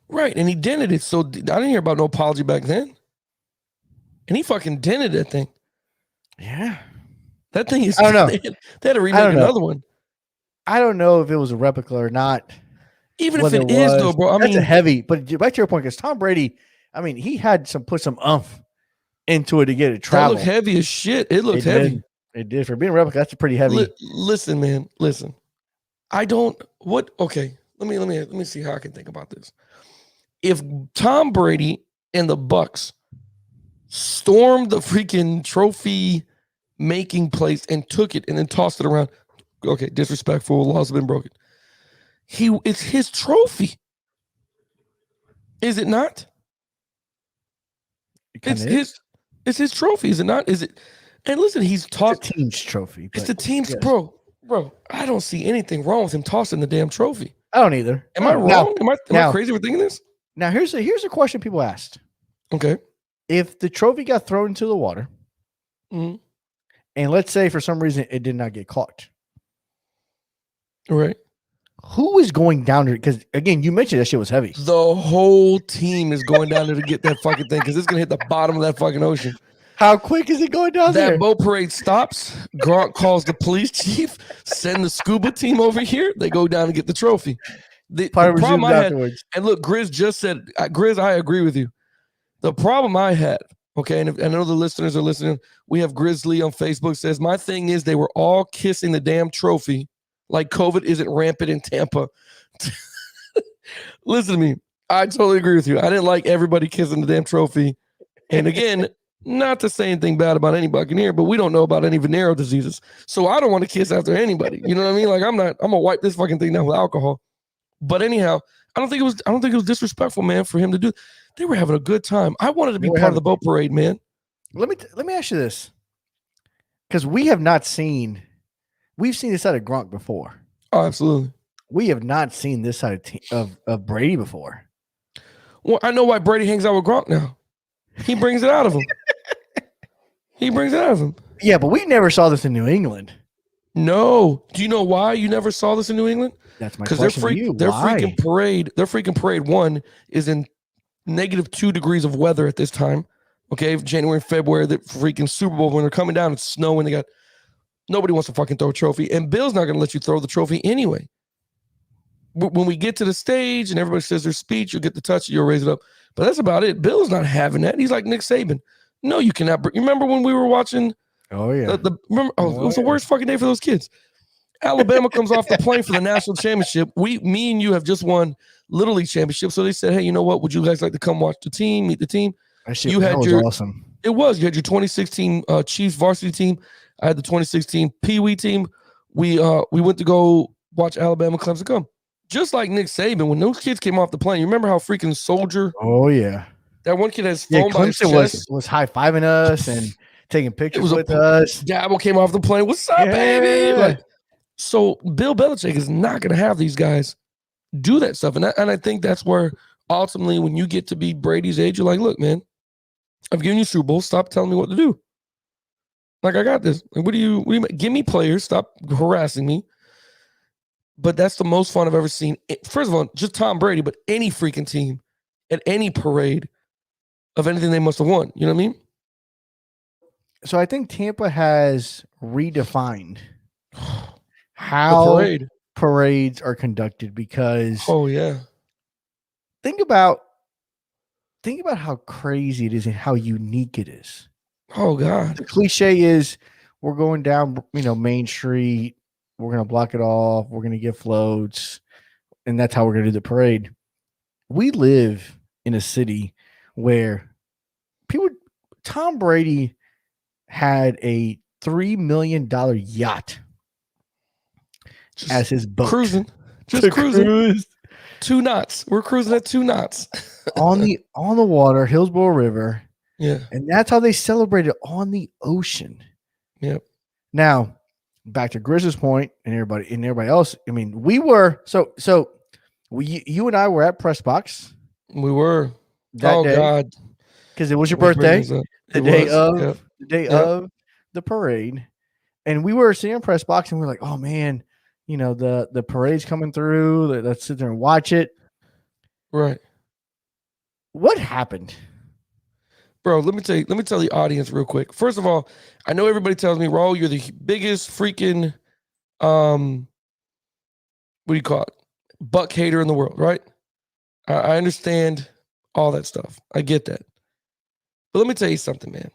Right, and he dented it. So I didn't hear about no apology back then. And he fucking dented that thing. Yeah. That thing is... I don't know. They had to remake another one. I don't know if it was a replica or not. Even if it is, though, bro. That's a heavy... But back to your point, because Tom Brady, I mean, he had put some umph into it to get it travel. That looked heavy as shit. It looked heavy. It did. For being a replica, that's a pretty heavy... Listen, man. Listen. Okay, let me see how I can think about this. If Tom Brady and the Bucks stormed the freaking trophy making place and took it and then tossed it around, okay, disrespectful, laws have been broken. It's his trophy. Is it not? It's his trophy, is it not? Is it? And listen, he's tossed the team's trophy. It's the team's Bro, I don't see anything wrong with him tossing the damn trophy. I don't either. Am I wrong? Am I crazy for thinking this? Now, here's a question people asked. Okay. If the trophy got thrown into the water, and let's say for some reason it did not get caught. Right. Who is going down there? Because, again, you mentioned that shit was heavy. The whole team is going down there to get that fucking thing because it's going to hit the bottom of that fucking ocean. How quick is it going down there? That boat parade stops. Gronk calls the police chief, send the scuba team over here. They go down and get the trophy. The problem I had, and look, Grizz just said, Grizz, I agree with you. The problem I had, okay, and I know the listeners are listening. We have Grizzly on Facebook says, my thing is they were all kissing the damn trophy like COVID isn't rampant in Tampa. Listen to me. I totally agree with you. I didn't like everybody kissing the damn trophy. And again, not to say anything bad about any Buccaneer, but we don't know about any venereal diseases. So I don't want to kiss after anybody. You know what I mean? Like I'm gonna wipe this fucking thing down with alcohol. But anyhow, I don't think it was disrespectful, man, for him to do. They were having a good time. I wanted to be part of the boat parade, man. Let me ask you this. Because we've seen this side of Gronk before. Oh, absolutely. We have not seen this side of Brady before. Well, I know why Brady hangs out with Gronk now. He brings it out of him. Yeah, but we never saw this in New England. No. Do you know why you never saw this in New England? That's my question to you. Their Why? freaking parade one is in -2 degrees of weather at this time. Okay, January, February, the freaking Super Bowl, when they're coming down, it's snowing. Nobody wants to fucking throw a trophy, and Bill's not going to let you throw the trophy anyway. When we get to the stage and everybody says their speech, you'll get the touch, you'll raise it up. But that's about it. Bill's not having that. He's like Nick Saban. No, you cannot. You remember when we were watching? Oh yeah. It was the worst fucking day for those kids. Alabama comes off the plane for the national championship. Me and you have just won Little League championship. So they said, hey, you know what? Would you guys like to come watch the team, meet the team? That was awesome. It was. You had your 2016 Chiefs varsity team. I had the 2016 Pee Wee team. We went to go watch Alabama Clemson come. Just like Nick Saban, when those kids came off the plane, you remember how freaking Soldier? Oh yeah. That one kid has phone by his chest. was high-fiving us and taking pictures with us. Dabble came off the plane. What's up, baby? So Bill Belichick is not going to have these guys do that stuff. And I think that's where ultimately when you get to be Brady's age, you're like, look, man, I've given you Super Bowl. Stop telling me what to do. Like, I got this. Like, what do you give me players? Stop harassing me. But that's the most fun I've ever seen. First of all, just Tom Brady, but any freaking team at any parade of anything they must have won. You know what I mean? So I think Tampa has redefined how parades are conducted because think about how crazy it is and how unique it is. Oh God. The cliche is we're going down, Main Street, we're going to block it off, we're going to get floats, and that's how we're going to do the parade. We live in a city where Tom Brady had a $3 million yacht as his boat. Cruising. Just cruising. 2 knots. We're cruising at 2 knots. on the water, Hillsborough River. Yeah. And that's how they celebrated on the ocean. Yep. Now, back to Grizz's point and everybody else. I mean, we were you and I were at Press Box. We were that day, God. Because it was your birthday. The day of the parade. And we were sitting in Press Box and we were like, oh man, the parade's coming through. Let's sit there and watch it. Right. What happened? Bro, let me tell the audience real quick. First of all, I know everybody tells me, Raul, you're the biggest freaking what do you call it? Buck hater in the world, right? I understand all that stuff. I get that. But let me tell you something, man.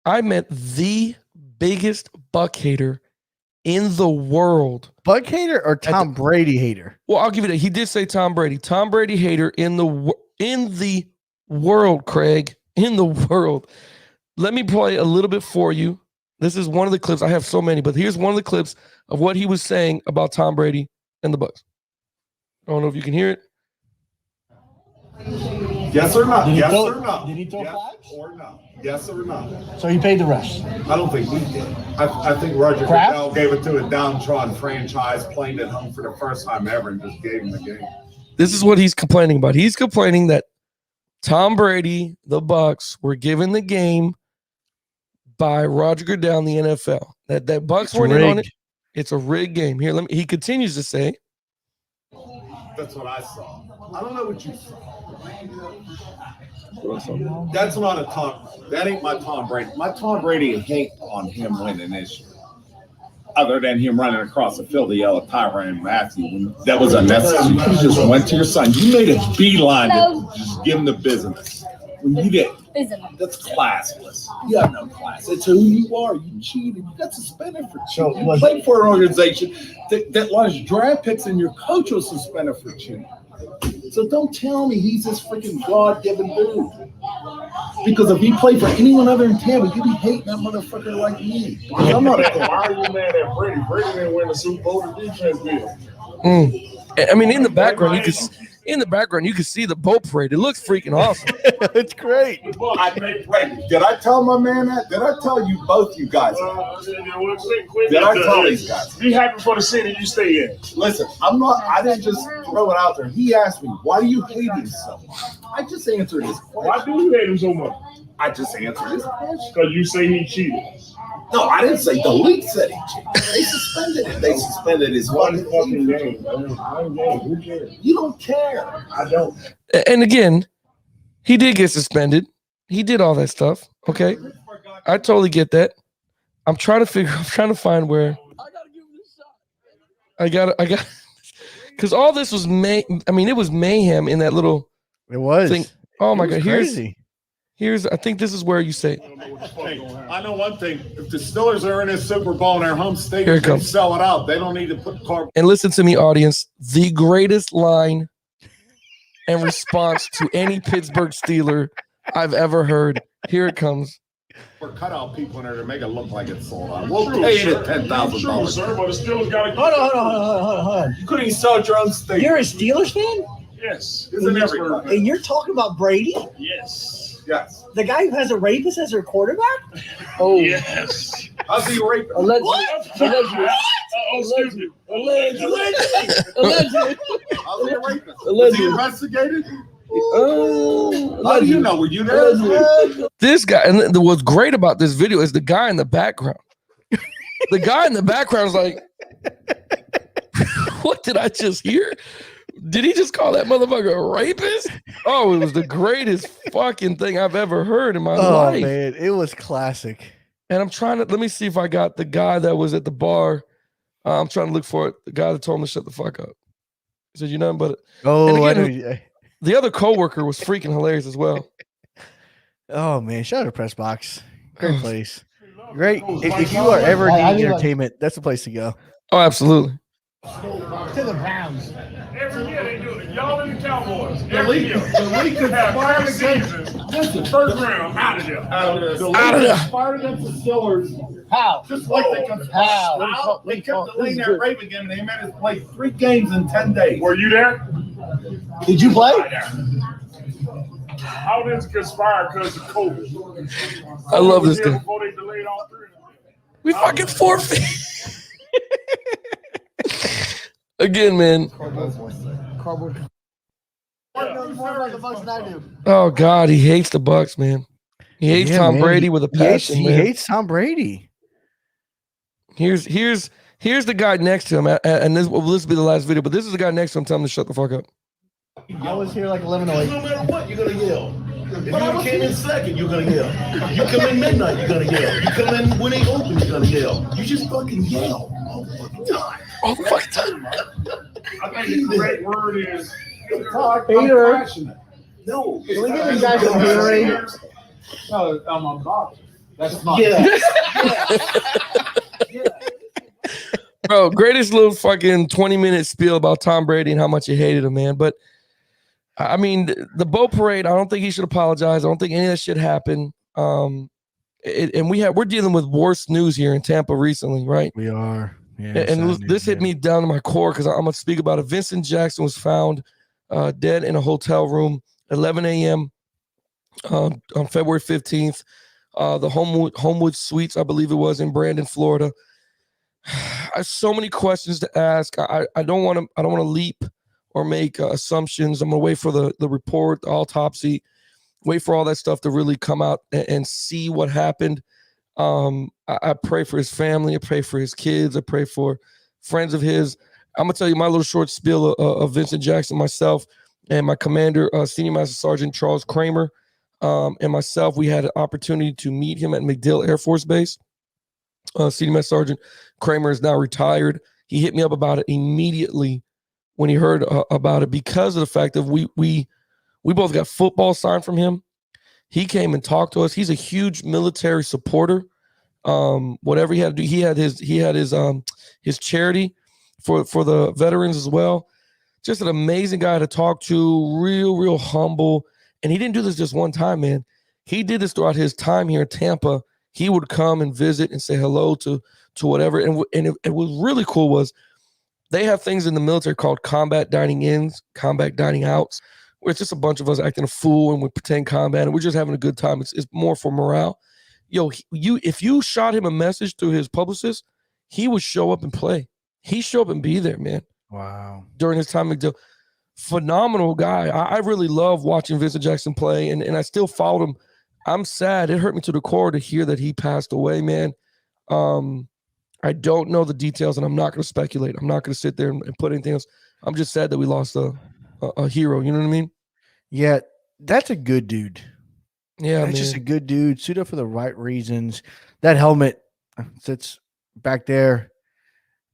I met the biggest Buck hater in the world. Buck hater or Tom Brady hater? Well, I'll give you that. He did say Tom Brady. Tom Brady hater in the world, Craig. In the world. Let me play a little bit for you. This is one of the clips. I have so many, but here's one of the clips of what he was saying about Tom Brady and the Bucs. I don't know if you can hear it. Yes or no? Yes or no? Did he throw flags? Or no? Yes or no? So he paid the rest? I don't think we did. I think Roger Goodell gave it to a downtrodden franchise, playing at home for the first time ever, and just gave him the game. This is what he's complaining about. He's complaining that Tom Brady, the Bucs, were given the game by Roger Goodell in the NFL. That Bucs weren't in on it. It's a rigged game. Here, he continues to say. That's what I saw. I don't know what you saw. That's not a Tom. That ain't my Tom Brady. My Tom Brady hate on him winning this year. Other than him running across the field to yell at Tyrann Matthew, that was unnecessary. You just went to your son. You made a beeline to just give him the business. When you did, that's classless. You have no class. It's who you are. You cheated. You got suspended for cheating. You played for an organization that lost draft picks, and your coach was suspended for cheating. So don't tell me he's this freaking God-given dude. Because if he played for anyone other than Tampa, you'd be hating that motherfucker like me. Because I'm not. Why are you mad at Brady? Brady didn't win the Super Bowl. The defense did. I mean, in the background, you can see the boat parade. It looks freaking awesome. It's great. Did I tell my man that? Did I tell you both, you guys? Did I tell these guys? Be happy for the city you stay in. Listen, I didn't just throw it out there. He asked me, why do you hate him so much? I just answered his question. Why do you hate him so much? I just answered his question. Because you say he cheated. No, I didn't say the league said he cheated. They suspended him. They suspended his fucking game. One game. Who cares? You don't care. I don't. And again, he did get suspended. He did all that stuff. Okay. I totally get that. I'm trying to find where I got because all this was it was mayhem in that little thing. Oh my God. Here's I think this is where you say, I know one thing. If the Steelers are in this Super Bowl in their home stadium, they sell it out. They don't need to put car. And listen to me, audience. The greatest line and response to any Pittsburgh Steeler I've ever heard. Here it comes. Or cut out people in there to make it look like it's sold out. We'll pay you $10,000. Sir, but the Steelers got to. Hold on. You couldn't even sell your own stadium. You're a Steelers fan? Yes. And you're talking about Brady? Yes. Yes. The guy who has a rapist as their quarterback? Oh. Yes. How's he raping? Allegedly. Excuse me. Allegedly. How's he raping? Was he investigated? How do you know? Were you there? This guy, and what's great about this video is the guy in the background. The guy in the background is like, what did I just hear? Did he just call that motherfucker a rapist? Oh, it was the greatest fucking thing I've ever heard in my life. Oh, man. It was classic. And I'm trying to, let me see if I got the guy that was at the bar. I'm trying to look for it. The guy that told him to shut the fuck up. He said, "You nothing but it." Oh, again, the other coworker was freaking hilarious as well. Oh, man. Shout out to Press Box. Great place. Great. If you are ever needing entertainment, that's the place to go. Oh, absolutely. To the Browns. Every year they do it. Y'all and the Cowboys. The league conspired against the first round out of there. The league conspired against the Steelers. How? Just like they conspired. They kept delaying that Raven game. They made us play 3 games in 10 days. Were you there? Did you play? How did it conspire because of COVID? I love this guy. Before they delayed all 3 of them. We fucking forfeit. Again, man. Cardboard. More about the Bucks than I do. Oh God, he hates the Bucks, man. He hates Tom Brady with a passion. He hates Tom Brady. Here's the guy next to him, and this will be the last video. But this is the guy next to him telling him to shut the fuck up. I was here like 11:08. No matter what, you're gonna yell. If you came in second, you're gonna yell. You come in midnight, you're gonna yell. You come in when they open, you're gonna yell. You just fucking yell all the fucking time. All the fucking time. I think the correct word is Hater. No. Can we give these guys some hearing? No, I'm a boxer. That's not. Yeah. Bro, greatest little fucking 20-minute spiel about Tom Brady and how much he hated him, man. But I mean, the boat parade, I don't think he should apologize. I don't think any of that shit happened. And we're dealing with worse news here in Tampa recently, right? We are. Yeah, and this hit me down to my core because I'm gonna speak about it. Vincent Jackson was found dead in a hotel room, 11 a.m. On February 15th. The Homewood Suites, I believe it was, in Brandon, Florida. I have so many questions to ask. I don't want to leap or make assumptions. I'm gonna wait for the report, the autopsy, wait for all that stuff to really come out and see what happened. I pray for his family. I pray for his kids. I pray for friends of his. I'm gonna tell you my little short spiel of Vincent Jackson, myself, and my commander, Senior Master Sergeant Charles Kramer, and myself. We had an opportunity to meet him at MacDill Air Force Base. Senior Master Sergeant Kramer is now retired. He hit me up about it immediately when he heard about it because of the fact that we both got football signed from him. He came and talked to us. He's a huge military supporter. Whatever he had to do, he had his charity for the veterans as well. Just an amazing guy to talk to, real humble. And he didn't do this just one time, man. He did this throughout his time here in Tampa. He would come and visit and say hello to whatever. And it was really cool was they have things in the military called combat dining ins, combat dining outs, where it's just a bunch of us acting a fool and we pretend combat and we're just having a good time. It's more for morale. Yo, if you shot him a message through his publicist, he would show up and play. He'd show up and be there, man. Wow. During his time, phenomenal guy. I really love watching Vincent Jackson play, and I still followed him I'm sad. It hurt me to the core to hear that he passed away, man. I don't know the details, and I'm not going to speculate. I'm not going to sit there and put anything else. I'm just sad that we lost a hero. You know what I mean? Yeah, that's a good dude. Yeah, that's man. just a good dude. Suit up for the right reasons. That helmet sits back there.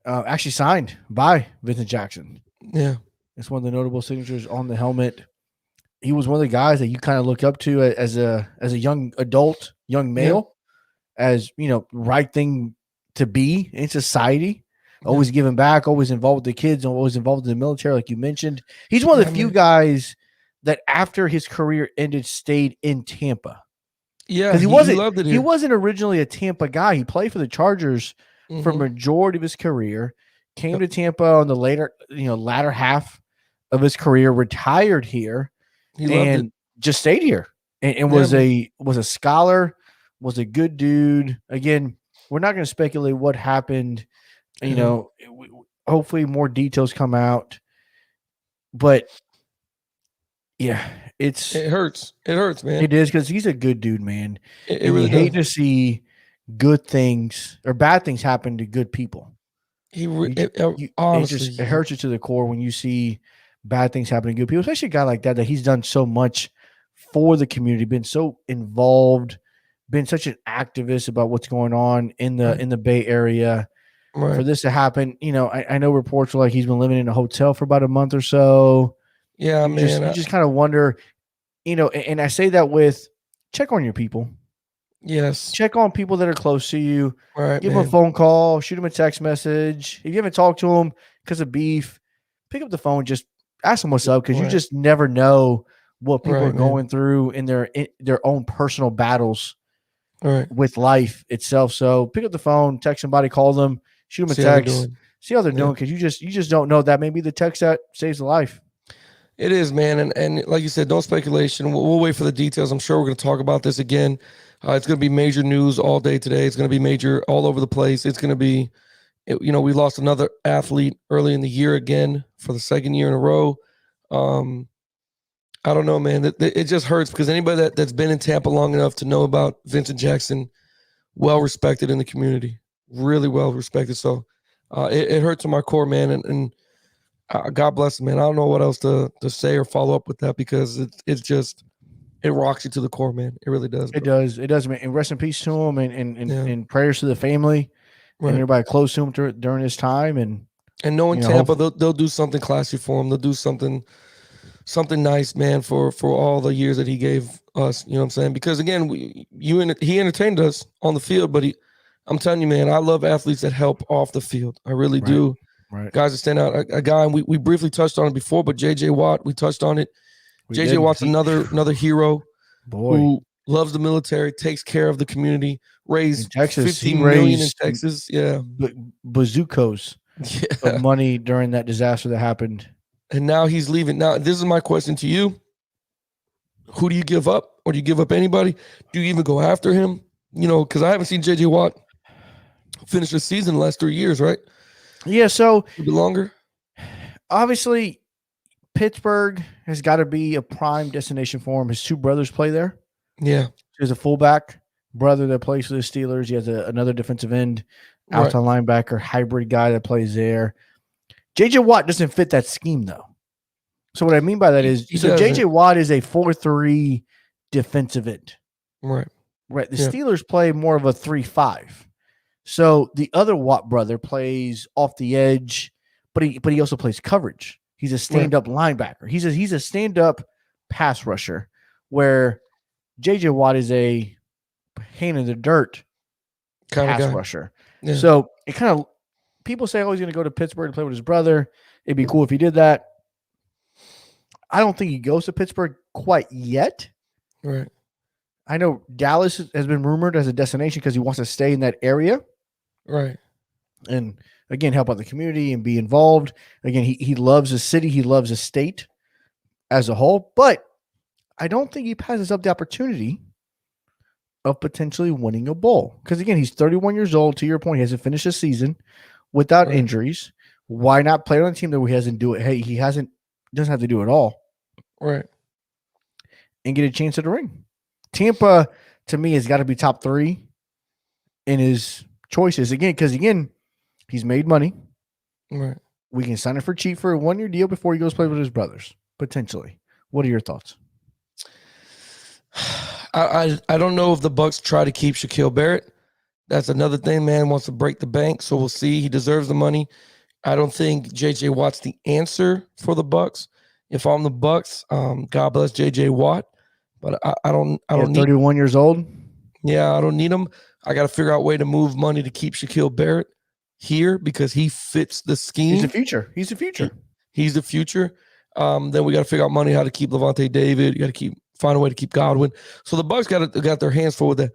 Actually signed by Vincent Jackson. Yeah, it's one of the notable signatures on the helmet. He was one of the guys that you kind of look up to as a young adult, young male, as right thing to be in society. Always giving back, always involved with the kids, always involved in the military, like you mentioned. He's one of the few guys that after his career ended stayed in Tampa. Yeah, because he loved it here. He wasn't originally a Tampa guy. He played for the Chargers for majority of his career. Came to Tampa on the latter half of his career. Retired here, and just stayed here. And was a scholar. Was a good dude. Again, we're not going to speculate what happened. Hopefully more details come out. But yeah, it hurts. It hurts, man. It is, because he's a good dude, man. It really hate to see good things or bad things happen to good people. Honestly, it hurts you to the core when you see bad things happen to good people, especially a guy like that he's done so much for the community, been so involved, been such an activist about what's going on in the Bay Area. Right. For this to happen, I know reports are like he's been living in a hotel for about a month or so. Yeah, you just kind of wonder, and I say that with check on your people. Yes. Check on people that are close to you. Right. Give them a phone call, shoot them a text message. If you haven't talked to them because of beef, pick up the phone, just ask them what's up, because you just never know what people are going through in their own personal battles with life itself. So pick up the phone, text somebody, call them, shoot them a text, see how they're doing, because you just don't know. That may be the text that saves a life. It is, man. And like you said, no speculation. We'll wait for the details. I'm sure we're going to talk about this again. It's going to be major news all day today. It's going to be major all over the place. It's going to be, we lost another athlete early in the year again for the second year in a row. I don't know, man. It just hurts, because anybody that's been in Tampa long enough to know about Vincent Jackson, well respected in the community, really well respected. So it hurts to my core, man. And God bless him, man. I don't know what else to say or follow up with that, because it rocks you to the core, man. It really does. Bro. It does, man. And rest in peace to him, and prayers to the family and everybody close to him during this time. And knowing Tampa, they'll do something classy for him. They'll do something nice, man, for all the years that he gave us. You know what I'm saying? Because again, he entertained us on the field, but I'm telling you, man, I love athletes that help off the field. I really do. Right. Guys that stand out. A guy, and we briefly touched on it before, but J.J. Watt, we touched on it. J.J. Watt's another hero who loves the military, takes care of the community, raised $15 million in Texas. Yeah. Bazookas of money during that disaster that happened. And now he's leaving. Now, this is my question to you. Who do you give up? Or do you give up anybody? Do you even go after him? Because I haven't seen J.J. Watt finish the season the last 3 years, right? Yeah, so a bit longer. Obviously, Pittsburgh has got to be a prime destination for him. His two brothers play there. Yeah. There's a fullback brother that plays for the Steelers. He has another defensive end, outside linebacker, hybrid guy that plays there. J.J. Watt doesn't fit that scheme, though. So what I mean by that is, J.J. Watt is a 4-3 defensive end. Right. The Steelers play more of a 3-5. So the other Watt brother plays off the edge, but he also plays coverage. He's a stand-up linebacker. He's a stand-up pass rusher, where J.J. Watt is a hand in the dirt pass rusher. Yeah. So it kind of, people say, he's going to go to Pittsburgh to play with his brother. It'd be cool if he did that. I don't think he goes to Pittsburgh quite yet. Right. I know Dallas has been rumored as a destination because he wants to stay in that area. Right. And again, help out the community and be involved. Again, he loves the city. He loves the state as a whole. But I don't think he passes up the opportunity of potentially winning a bowl. Because again, he's 31 years old. To your point, he hasn't finished the season without injuries. Why not play on a team that he hasn't do it? Hey, doesn't have to do it all. Right. And get a chance at the ring. Tampa, to me, has got to be top 3 in his choices again, because he's made money. Right. We can sign him for cheap for a 1-year deal before he goes play with his brothers, potentially. What are your thoughts? I don't know if the Bucs try to keep Shaquille Barrett. That's another thing. Man wants to break the bank, so we'll see. He deserves the money. I don't think J.J. Watt's the answer for the Bucs. If I'm the Bucs, God bless J.J. Watt, but I don't need 31 years old. Yeah, I don't need him. I got to figure out a way to move money to keep Shaquille Barrett here because he fits the scheme. He's the future. He's the future. He's the future. Then we got to figure out money how to keep Levante David. You got to find a way to keep Godwin. So the Bucs got their hands full with that.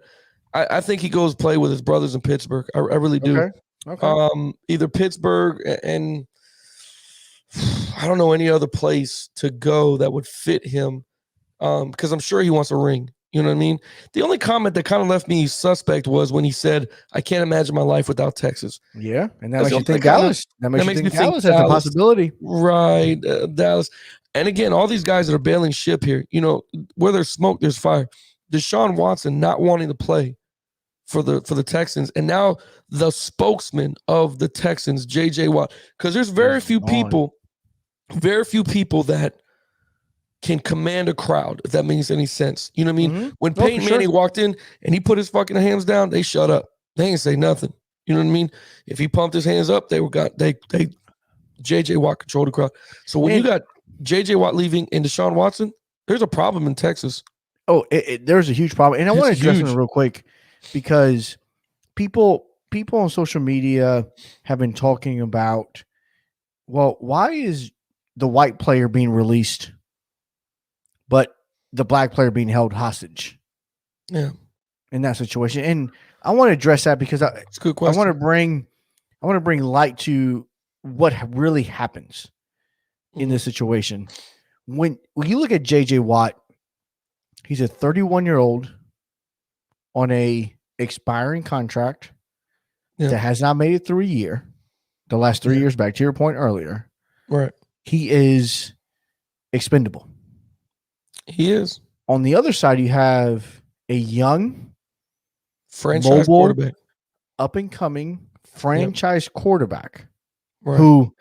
I think he goes play with his brothers in Pittsburgh. I really do. Okay. Either Pittsburgh and I don't know any other place to go that would fit him because I'm sure he wants a ring. You know what I mean? The only comment that kind of left me suspect was when he said, I can't imagine my life without Texas. Yeah, and that makes you think Dallas. That makes you think Dallas has a possibility. Right, Dallas. And again, all these guys that are bailing ship here, where there's smoke, there's fire. Deshaun Watson not wanting to play for the Texans, and now the spokesman of the Texans, J.J. Watt, because there's very few people that can command a crowd, if that makes any sense. You know what I mean? Mm-hmm. When Peyton Manning walked in and he put his fucking hands down, they shut up. They ain't say nothing. You know what I mean? If he pumped his hands up, J.J. Watt controlled the crowd. So when you got J.J. Watt leaving and Deshaun Watson, there's a problem in Texas. Oh, there's a huge problem. And I want to address it real quick because people on social media have been talking about, well, why is the white player being released but the black player being held hostage? Yeah. In that situation. And I want to address that because it's a good question. I want to bring light to what really happens in this situation. When you look at JJ Watt, he's a 31-year-old on a expiring contract that has not made it through a year. The last 3 years, back to your point earlier. Right. He is expendable. He is. On the other side, you have a young franchise quarterback, up and coming franchise quarterback who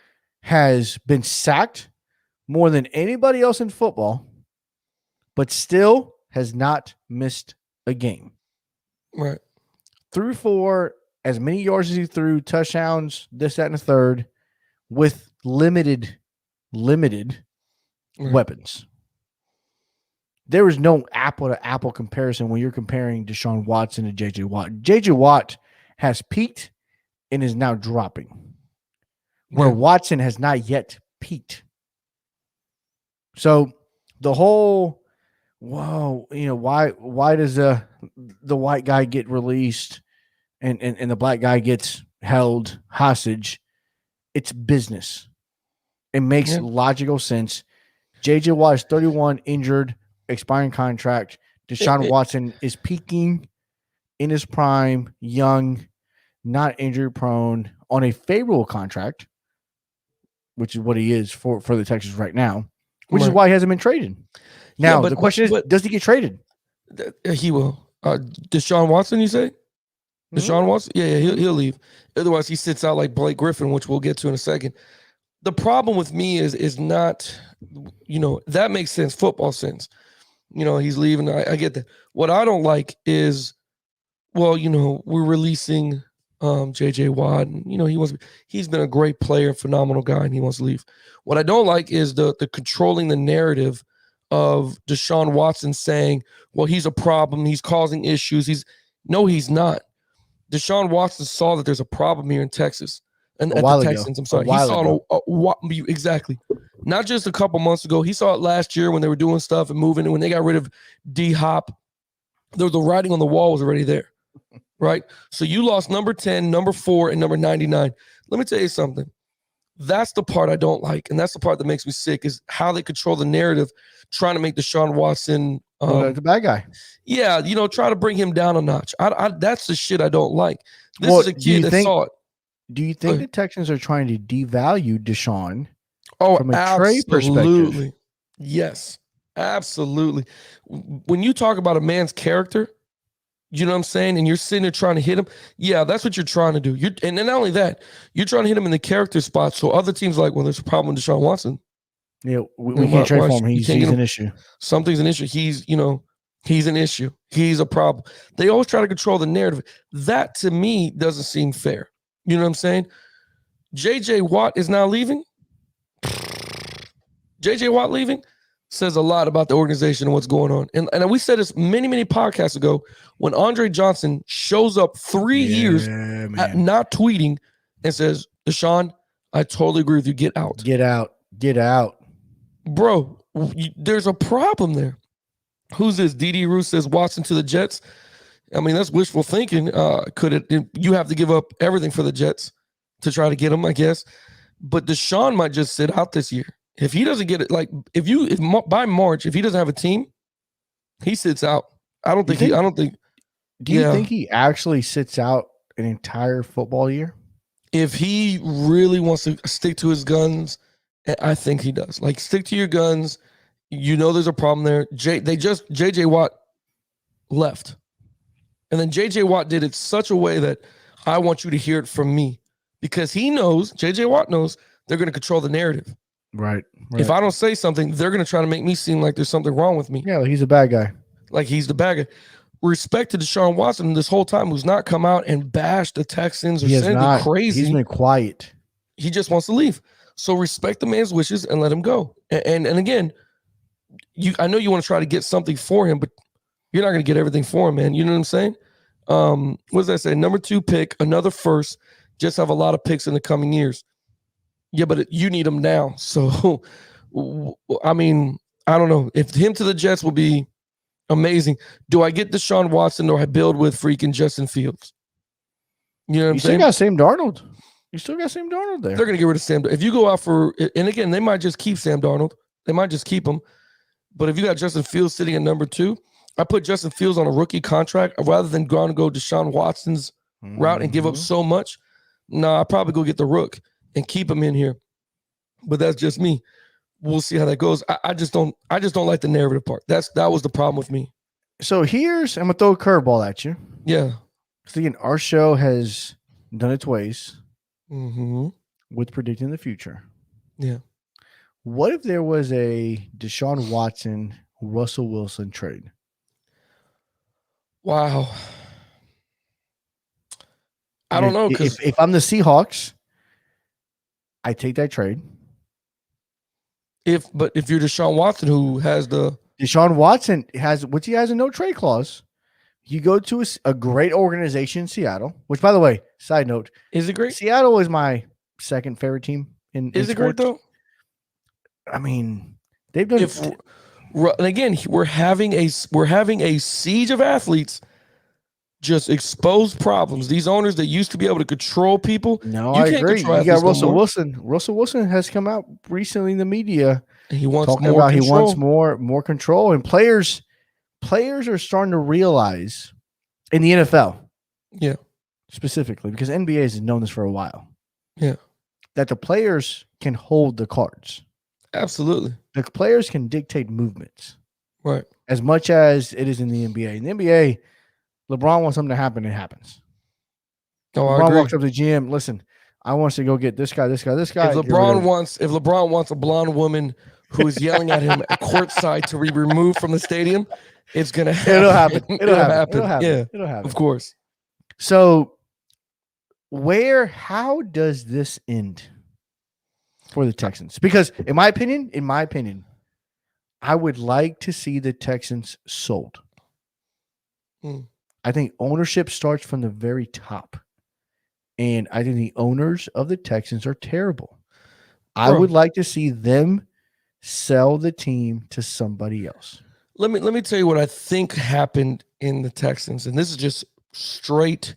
has been sacked more than anybody else in football, but still has not missed a game. Right. Threw for as many yards as he threw, touchdowns, this, that, and the third, with limited weapons. There is no apple-to-apple comparison when you're comparing Deshaun Watson to J.J. Watt. J.J. Watt has peaked and is now dropping, where Watson has not yet peaked. So the whole, why does the white guy get released and the black guy gets held hostage? It's business. It makes logical sense. J.J. Watt is 31, injured, expiring contract. Deshaun Watson is peaking in his prime, young, not injury prone, on a favorable contract, which is what he is for the Texans right now, which is why he hasn't been traded. Now, the question is, does he get traded? He will. Deshaun Watson, you say? Deshaun Watson? Yeah, he'll leave. Otherwise, he sits out like Blake Griffin, which we'll get to in a second. The problem with me is not, that makes sense, football sense. He's leaving. I get that. What I don't like is, we're releasing J.J. Watt. And, he's been a great player, phenomenal guy, and he wants to leave. What I don't like is the controlling the narrative of Deshaun Watson saying, well, he's a problem. He's causing issues. He's not. Deshaun Watson saw that there's a problem here in Texas. And at the Texans, I'm sorry. He saw it exactly. Not just a couple months ago. He saw it last year when they were doing stuff and moving. And when they got rid of D-Hop, the writing on the wall was already there. Right? So you lost number 10, number 4, and number 99. Let me tell you something. That's the part I don't like. And that's the part that makes me sick is how they control the narrative, trying to make Deshaun Watson the bad guy. Yeah, try to bring him down a notch. That's the shit I don't like. This is a kid that saw it. Do you think the Texans are trying to devalue Deshaun from a trade perspective? Yes. Absolutely. When you talk about a man's character, you know what I'm saying? And you're sitting there trying to hit him. Yeah, that's what you're trying to do. And then not only that, you're trying to hit him in the character spot. So other teams are like, well, there's a problem with Deshaun Watson. Yeah, we can't trade for him. He's an issue. Something's an issue. He's an issue. He's a problem. They always try to control the narrative. That to me doesn't seem fair. You know what I'm saying? JJ Watt is now leaving. JJ Watt leaving says a lot about the organization and what's going on. And we said this many, many podcasts ago when Andre Johnson shows up 3 years at not tweeting and says, Deshaun, I totally agree with you. Get out. Get out. Get out. Bro, there's a problem there. Who's this? D.D. Roos says Watson to the Jets. I mean, that's wishful thinking. You have to give up everything for the Jets to try to get him, I guess. But Deshaun might just sit out this year. If he doesn't get it, like if by March, if he doesn't have a team, he sits out. Do you think he actually sits out an entire football year? If he really wants to stick to his guns, I think he does. Like, stick to your guns. You know there's a problem there. JJ Watt left. And then JJ Watt did it such a way that I want you to hear it from me. Because JJ Watt knows they're going to control the narrative. Right. If I don't say something, they're going to try to make me seem like there's something wrong with me. Yeah, he's a bad guy. Like he's the bad guy. Respect to Deshaun Watson this whole time, who's not come out and bashed the Texans or said anything crazy. He's been quiet. He just wants to leave. So respect the man's wishes and let him go. And again, I know you want to try to get something for him, but you're not going to get everything for him, man. You know what I'm saying? What does that say? Number 2 pick, another first, just have a lot of picks in the coming years. Yeah, but you need him now. So, I mean, I don't know. If him to the Jets will be amazing. Do I get Deshaun Watson or I build with freaking Justin Fields? You know what I'm saying? You still got Sam Darnold there. They're going to get rid of Sam. If you go out for, and again, they might just keep Sam Darnold. They might just keep him. But if you got Justin Fields sitting at number 2, I put Justin Fields on a rookie contract rather than go Deshaun Watson's route and give up so much. No, I probably go get the rook and keep him in here. But that's just me. We'll see how that goes. I just don't like the narrative part. That was the problem with me. So I'm gonna throw a curveball at you. Yeah. So again, our show has done its ways with predicting the future. Yeah. What if there was a Deshaun Watson, Russell Wilson trade? Wow. I don't know. If I'm the Seahawks, I take that trade. If you're Deshaun Watson, who has Deshaun Watson has a no trade clause. You go to a great organization in Seattle, which, by the way, side note, is it great? Seattle is my second favorite team in Is it great though? I mean, they've done. And again, we're having a siege of athletes. Just expose problems. These owners that used to be able to control people. No, I agree. You got Russell Wilson. Russell Wilson has come out recently in the media. He wants talking more about control. He wants more control, and players are starting to realize in the NFL, specifically because NBA has known this for a while, that the players can hold the cards. Absolutely, the players can dictate movements, right? As much as it is in the NBA. In the NBA, LeBron wants something to happen, it happens. LeBron walks up to the gym. Listen, I want to go get this guy. If LeBron wants a blonde woman who is yelling at him at courtside to be removed from the stadium, it's gonna happen. It'll happen. It'll happen. Yeah, it'll happen. Of course. So, how does this end for the Texans? Because in my opinion, I would like to see the Texans sold. I think ownership starts from the very top. And I think the owners of the Texans are terrible. I would like to see them sell the team to somebody else. Let me tell you what I think happened in the Texans. And this is just straight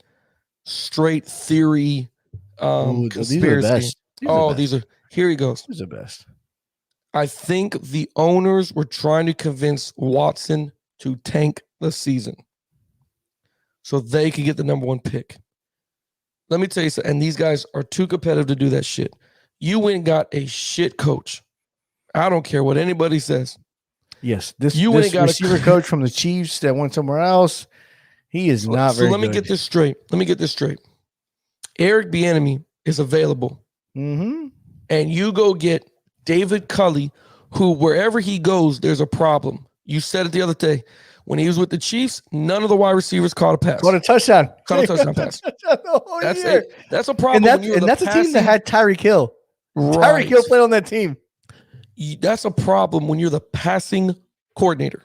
theory conspiracy. Here he goes. These are the best. I think the owners were trying to convince Watson to tank the season so they could get the number 1 pick. Let me tell you something, and these guys are too competitive to do that shit. You went and got a shit coach. I don't care what anybody says. Yes, this got receiver coach from the Chiefs that went somewhere else. He is not very good. So let me get this straight. Eric Bieniemy is available. Mm-hmm. And you go get David Culley, who wherever he goes, there's a problem. You said it the other day. When he was with the Chiefs, none of the wide receivers caught a pass. Caught a touchdown. Caught a touchdown pass. That's a problem. And that's a team that had Tyreek Hill. Right. Tyreek Hill played on that team. That's a problem when you're the passing coordinator.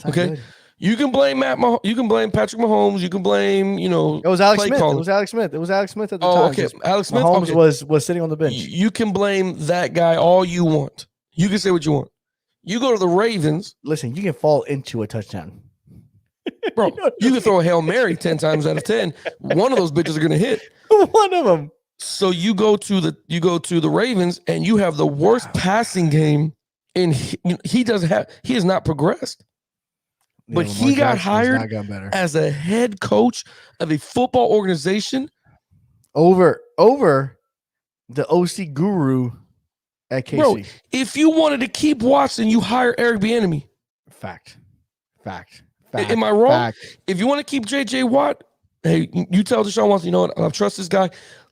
Okay. Good. You can blame you can blame Patrick Mahomes. You can blame, it was Alex Smith. It was Alex Smith at the time. Okay. Alex Smith. Mahomes was sitting on the bench. You can blame that guy all you want. You can say what you want. You go to the Ravens. Listen, you can fall into a touchdown. Bro, you can throw a Hail Mary 10 times out of 10. One of those bitches are going to hit. One of them. So you go to the Ravens and you have the worst passing game, and he has not progressed. Yeah, but he got hired as a head coach of a football organization over the OC guru at KC. Bro, if you wanted to keep Watson, you hire Eric Bieniemy. Fact. Am I wrong? Fact. If you want to keep J.J. Watt, hey, you tell Deshaun Watson, you know what? I trust this guy.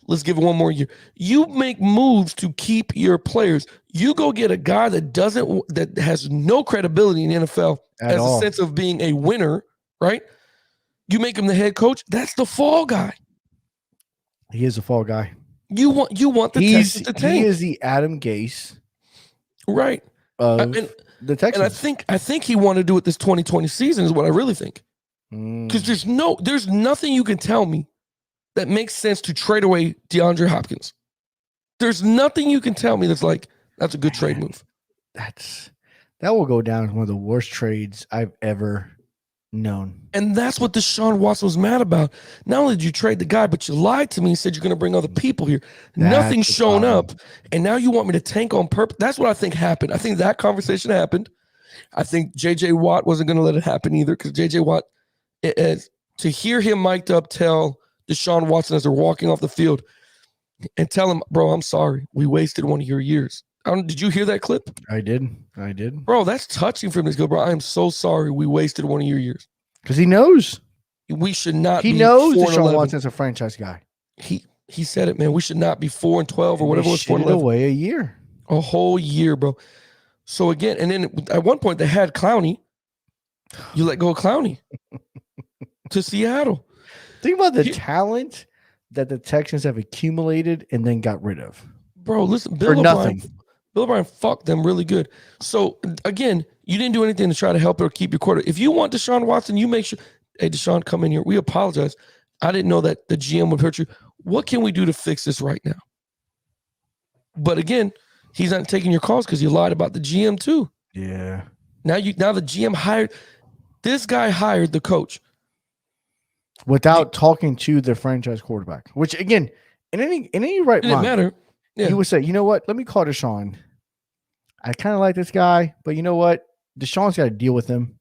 Let's give it one more year. You make moves to keep your players. You go get a guy that has no credibility in the NFL as a sense of being a winner, right? You make him the head coach. That's the fall guy. He is a fall guy. You want the Texans to tank. He is the Adam Gase, right? The Texans. And I think he wanted to do it this 2020 season is what I really think. Because there's nothing you can tell me that makes sense to trade away DeAndre Hopkins. There's nothing you can tell me that's a good trade move. That will go down as one of the worst trades I've ever known. And that's what Deshaun Watson was mad about. Not only did you trade the guy, but you lied to me and said you're going to bring other people here. Nothing's shown up. And now you want me to tank on purpose. That's what I think happened. I think that conversation happened. I think J.J. Watt wasn't going to let it happen either, because J.J. Watt, to hear him mic'd up tell Deshaun Watson as they're walking off the field and tell him, bro, I'm sorry. We wasted one of your years. Did you hear that clip? I did. Bro, that's touching for him to go, bro, I am so sorry we wasted one of your years. Because he knows. We should not be 4-11. He knows Deshaun Watson's a franchise guy. He said it, man. We should not be 4-12 or whatever it was. 4-11 away a year. A whole year, bro. So again, and then at one point they had Clowney. You let go of Clowney to Seattle. Think about the talent that the Texans have accumulated and then got rid of. Bro, listen, Bill O'Brien fucked them really good. So again, you didn't do anything to try to help or keep your quarter. If you want Deshaun Watson, you make sure, hey, Deshaun, come in here. We apologize. I didn't know that the GM would hurt you. What can we do to fix this right now? But again, he's not taking your calls because you lied about the GM too. Yeah. Now the GM hired this guy, hired the coach without talking to the franchise quarterback. Which again, in any right mind, didn't matter. Yeah. He would say, you know what? Let me call Deshaun. I kind of like this guy, but you know what? Deshaun's got to deal with him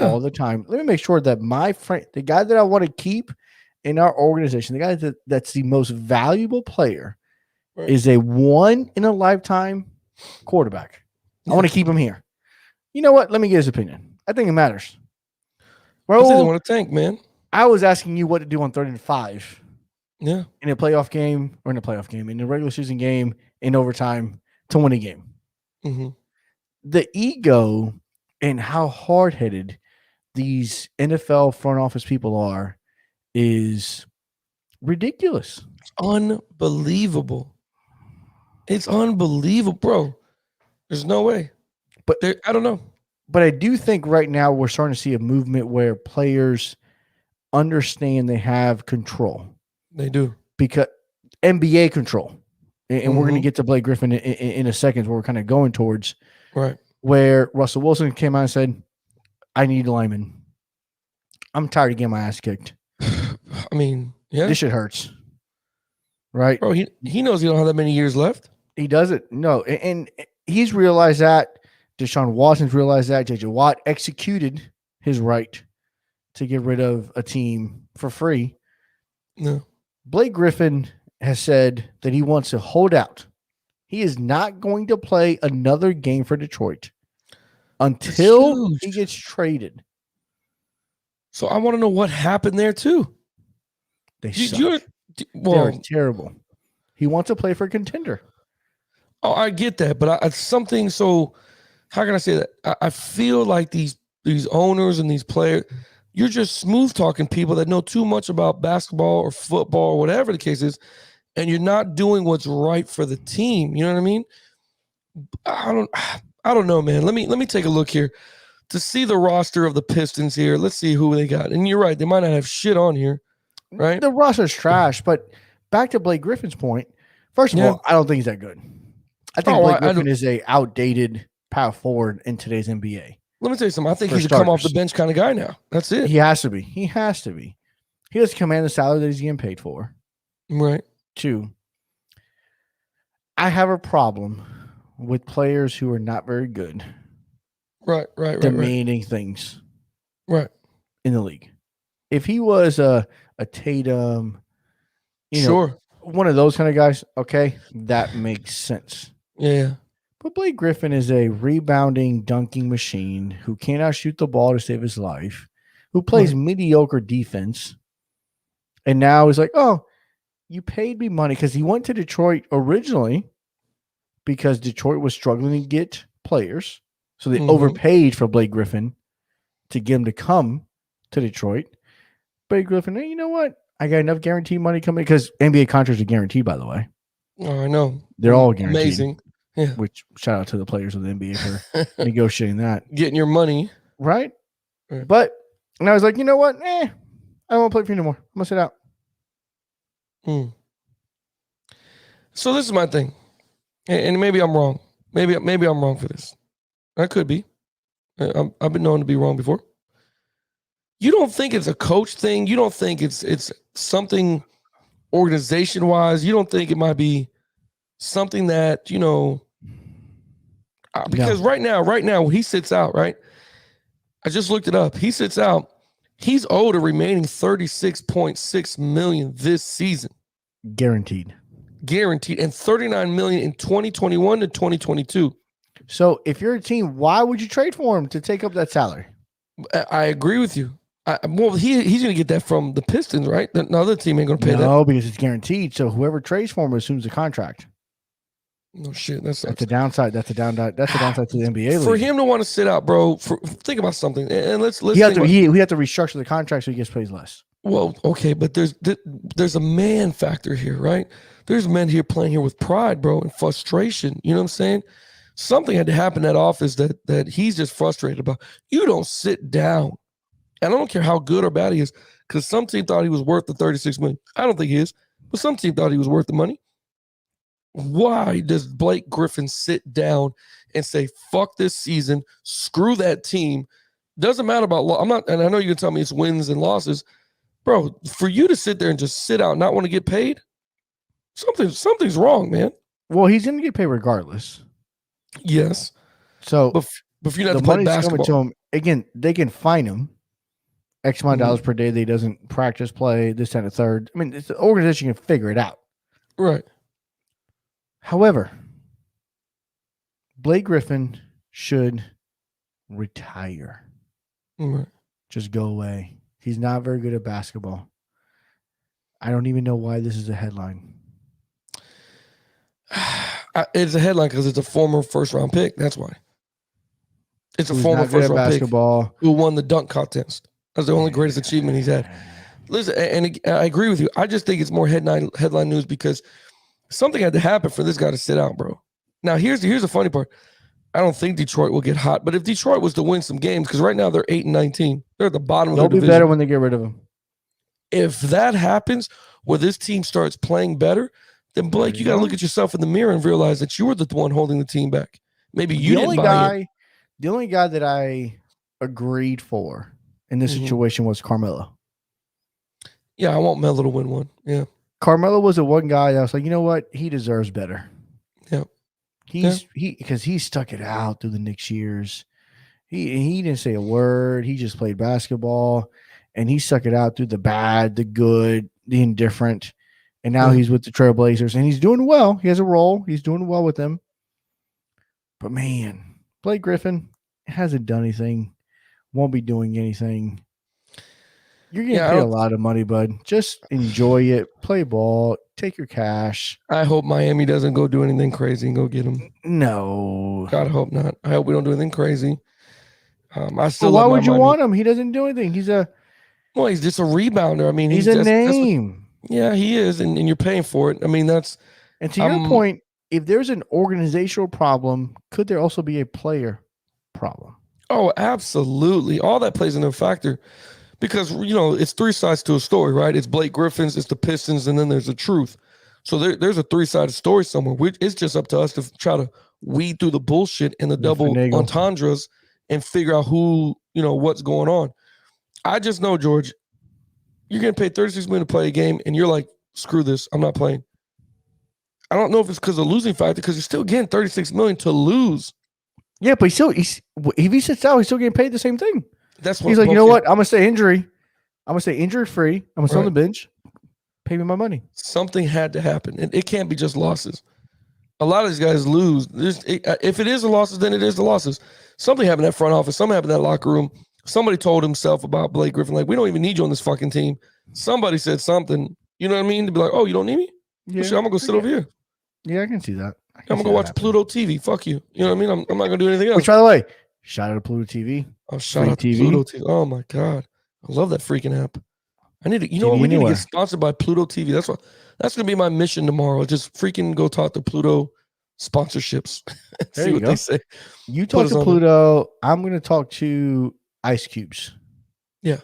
all the time. Let me make sure that my friend, the guy that I want to keep in our organization, the guy that's the most valuable player, is a one-in-a-lifetime quarterback. I want to keep him here. You know what? Let me get his opinion. I think it matters. Bro, I want to tank, man. I was asking you what to do on 3rd and 5. Yeah. In a playoff game, in a regular season game, in overtime to win a game. Mm-hmm. The ego and how hard-headed these NFL front office people are is ridiculous. It's unbelievable. It's unbelievable, bro. There's no way. But I don't know. But I do think right now we're starting to see a movement where players understand they have control. They do. Because NBA control. And we're going to get to Blake Griffin in a second, where we're kind of going towards. Right. Where Russell Wilson came out and said, I need a lineman. I'm tired of getting my ass kicked. I mean, yeah. This shit hurts. Right? Bro, he knows he don't have that many years left. He doesn't. No. And he's realized that. Deshaun Watson's realized that. J.J. Watt executed his right to get rid of a team for free. No. Blake Griffin has said that he wants to hold out. He is not going to play another game for Detroit until he gets traded. So I want to know what happened there too. They're terrible. He wants to play for a contender. Oh, I get that, but something. So how can I say that? I feel like these owners and these players, you're just smooth talking people that know too much about basketball or football or whatever the case is, and you're not doing what's right for the team. You know what I mean? I don't know, man. Let me take a look here to see the roster of the Pistons here. Let's see who they got. And you're right, they might not have shit on here, right? The roster's trash, but back to Blake Griffin's point. First of all, I don't think he's that good. I think Blake Griffin is a outdated power forward in today's NBA. Let me tell you something. I think he's a come off the bench kind of guy now. That's it. He has to be. He doesn't command the salary that he's getting paid for. Right. 2, I have a problem with players who are not very good. Right. Demanding things. Right. In the league. If he was a Tatum, sure, one of those kind of guys, okay, that makes sense. Yeah. But Blake Griffin is a rebounding, dunking machine who cannot shoot the ball to save his life, who plays mediocre defense. And now he's like, oh, you paid me money because he went to Detroit originally because Detroit was struggling to get players. So they overpaid for Blake Griffin to get him to come to Detroit. Blake Griffin, hey, you know what? I got enough guaranteed money coming because NBA contracts are guaranteed, by the way. Oh, I know. They're all guaranteed. Amazing. Yeah. Which shout out to the players of the NBA for negotiating that. Getting your money. Right? But, and I was like, you know what? I don't want to play for you anymore. I'm going to sit out. So this is my thing. And maybe I'm wrong. Maybe I'm wrong for this. I could be. I've been known to be wrong before. You don't think it's a coach thing? You don't think it's something organization-wise? You don't think it might be something that, because right now he sits out, right? I just looked it up. He sits out. He's owed a remaining $36.6 million this season. Guaranteed, and $39 million in 2021 to 2022. So if you're a team, why would you trade for him to take up that salary? I agree with you. He's going to get that from the Pistons, right? The other team ain't going to pay that. No, because it's guaranteed. So whoever trades for him assumes the contract. No shit. That's the downside. That's the downside to the NBA. For him to want to sit out, bro. Think about something, and let's. We have to restructure the contract so he gets paid less. Well, okay, but there's a man factor here, right? There's men here playing here with pride, bro, and frustration. You know what I'm saying? Something had to happen in that office that he's just frustrated about. You don't sit down. And I don't care how good or bad he is, because some team thought he was worth the $36 million. I don't think he is, but some team thought he was worth the money. Why does Blake Griffin sit down and say, fuck this season, screw that team? Doesn't matter about and I know you can tell me it's wins and losses. Bro, for you to sit there and just sit out, not want to get paid, something's wrong, man. Well, he's going to get paid regardless. Yes. So, but if you're not the to play money's basketball, coming to him again, they can fine him X amount of dollars per day that he doesn't practice, play, this, that, and the third. I mean, the organization can figure it out. Right. However, Blake Griffin should retire. Right. Just go away. He's not very good at basketball. I don't even know why this is a headline. It's a headline because it's a former first-round pick. That's why. It's a former first-round pick who won the dunk contest. That's the only greatest achievement he's had. Listen, and I agree with you. I just think it's more headline news because something had to happen for this guy to sit out, bro. Now, here's the funny part. I don't think Detroit will get hot, but if Detroit was to win some games, because right now they're 8-19, they're at the bottom of their division. They'll be better when they get rid of him. If that happens, where this team starts playing better, then Blake, you got to look at yourself in the mirror and realize that you were the one holding the team back. Maybe you didn't buy it. The only guy that I agreed for in this situation was Carmelo. Yeah, I want Melo to win one. Yeah. Carmelo was the one guy that I was like, you know what? He deserves better. Yeah. Because he stuck it out through the Knicks years. He didn't say a word. He just played basketball, and he stuck it out through the bad, the good, the indifferent. And now he's with the Trailblazers, and he's doing well. He has a role. He's doing well with them. But man, Blake Griffin, hasn't done anything, won't be doing anything. You're getting Yeah, paid a lot of money, bud. Just enjoy it. Play ball. Take your cash. I hope Miami doesn't go do anything crazy and go get him. No. God, I hope not. I hope we don't do anything crazy. I still Why love my would you money. want him? He doesn't do anything. He's just a rebounder. I mean, he's a name. Yeah, he is, and you're paying for it. I mean, that's. And to your point, if there's an organizational problem, could there also be a player problem? Oh, absolutely. All that plays into a factor because, it's three sides to a story, right? It's Blake Griffin's, it's the Pistons, and then there's the truth. So there's a three-sided story somewhere. It's just up to us to try to weed through the bullshit and the double entendres and figure out who, what's going on. I just know, George, you're getting paid $36 million to play a game, and you're like, screw this, I'm not playing. I don't know if it's because of losing factor, because you're still getting $36 million to lose. Yeah, but if he sits out, he's still getting paid the same thing. That's what he's like. You know what? I'm gonna stay injury. I'm gonna stay injury free. I'm gonna stay on the bench. Pay me my money. Something had to happen, and it can't be just losses. A lot of these guys lose. If it is the losses, then it is the losses. Something happened in that front office. Something happened in that locker room. Somebody told himself about Blake Griffin, like, we don't even need you on this fucking team. Somebody said something. You know what I mean? To be like, oh, you don't need me? Yeah, well, shit, I'm gonna go sit over here. Yeah, I can see that. I'm gonna go watch Pluto TV. Fuck you. You know what I mean? I'm not gonna do anything else. Which, by the way, shout out to Pluto TV. Oh, shout out to Pluto TV. Oh my God, I love that freaking app. I need to. You know what? We need to get sponsored by Pluto TV. That's gonna be my mission tomorrow. Just freaking go talk to Pluto sponsorships. See what they say. You talk to Pluto. I'm gonna talk to Ice Cubes. Yeah,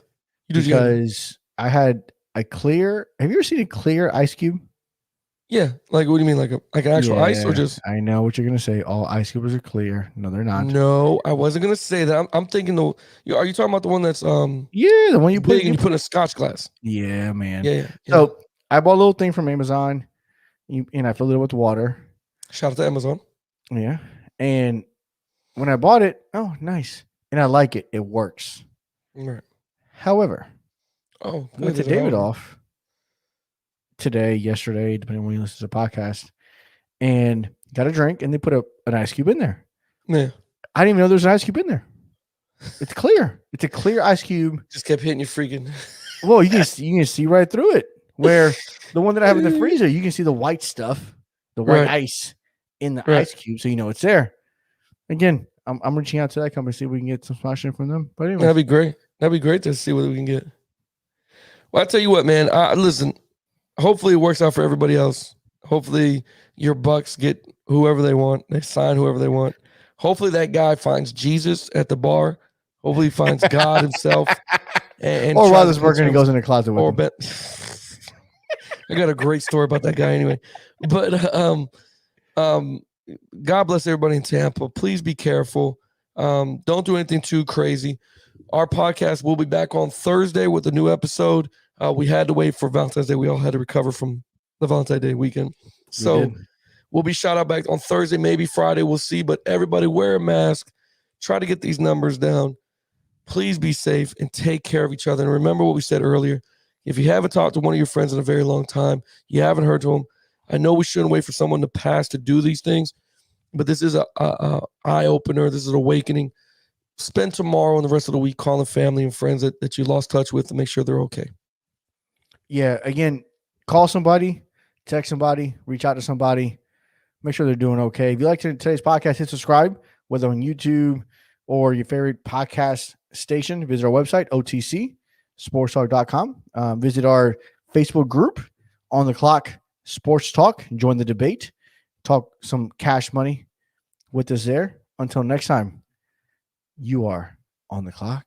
because I had a clear. Have you ever seen a clear ice cube? Yeah, like what do you mean, like an actual ice or just? I know what you're gonna say. All ice cubes are clear. No, they're not. No, I wasn't gonna say that. I'm thinking are you talking about the one that's the one you put in a Scotch glass? Yeah, man. Yeah. So I bought a little thing from Amazon, and I filled it with water. Shout out to Amazon. Yeah, and when I bought it, oh, nice, and I like it. It works. Right. However, I went to Davidoff today, yesterday, depending on when you listen to the podcast, and got a drink, and they put an ice cube in there. Yeah. I didn't even know there's an ice cube in there. It's clear. It's a clear ice cube. Just kept hitting you freaking. Well, you can see right through it. Where the one that I have in the freezer, you can see the white stuff, the white ice in the ice cube, so you know it's there. Again, I'm reaching out to that company, see if we can get some sponsorship from them. But anyway, that'd be great. That'd be great to see what we can get. Well, I tell you what, man. Listen. Hopefully it works out for everybody else. Hopefully your Bucks get whoever they want. They sign whoever they want. Hopefully that guy finds Jesus at the bar. Hopefully he finds God himself. And or Roethlisberger and he goes in the closet with him. I got a great story about that guy anyway. But God bless everybody in Tampa. Please be careful. Don't do anything too crazy. Our podcast will be back on Thursday with a new episode. We had to wait for Valentine's Day. We all had to recover from the Valentine's Day weekend. So we'll be shot out back on Thursday, maybe Friday. We'll see. But everybody wear a mask. Try to get these numbers down. Please be safe and take care of each other. And remember what we said earlier. If you haven't talked to one of your friends in a very long time, you haven't heard to them, I know we shouldn't wait for someone to pass to do these things, but this is a eye-opener. This is an awakening. Spend tomorrow and the rest of the week calling family and friends that you lost touch with to make sure they're okay. Yeah, again, call somebody, text somebody, reach out to somebody, make sure they're doing okay. If you like today's podcast, hit subscribe, whether on YouTube or your favorite podcast station. Visit our website, otcsportstalk.com. Visit our Facebook group, On the Clock Sports Talk. Join the debate. Talk some cash money with us there. Until next time, you are on the clock.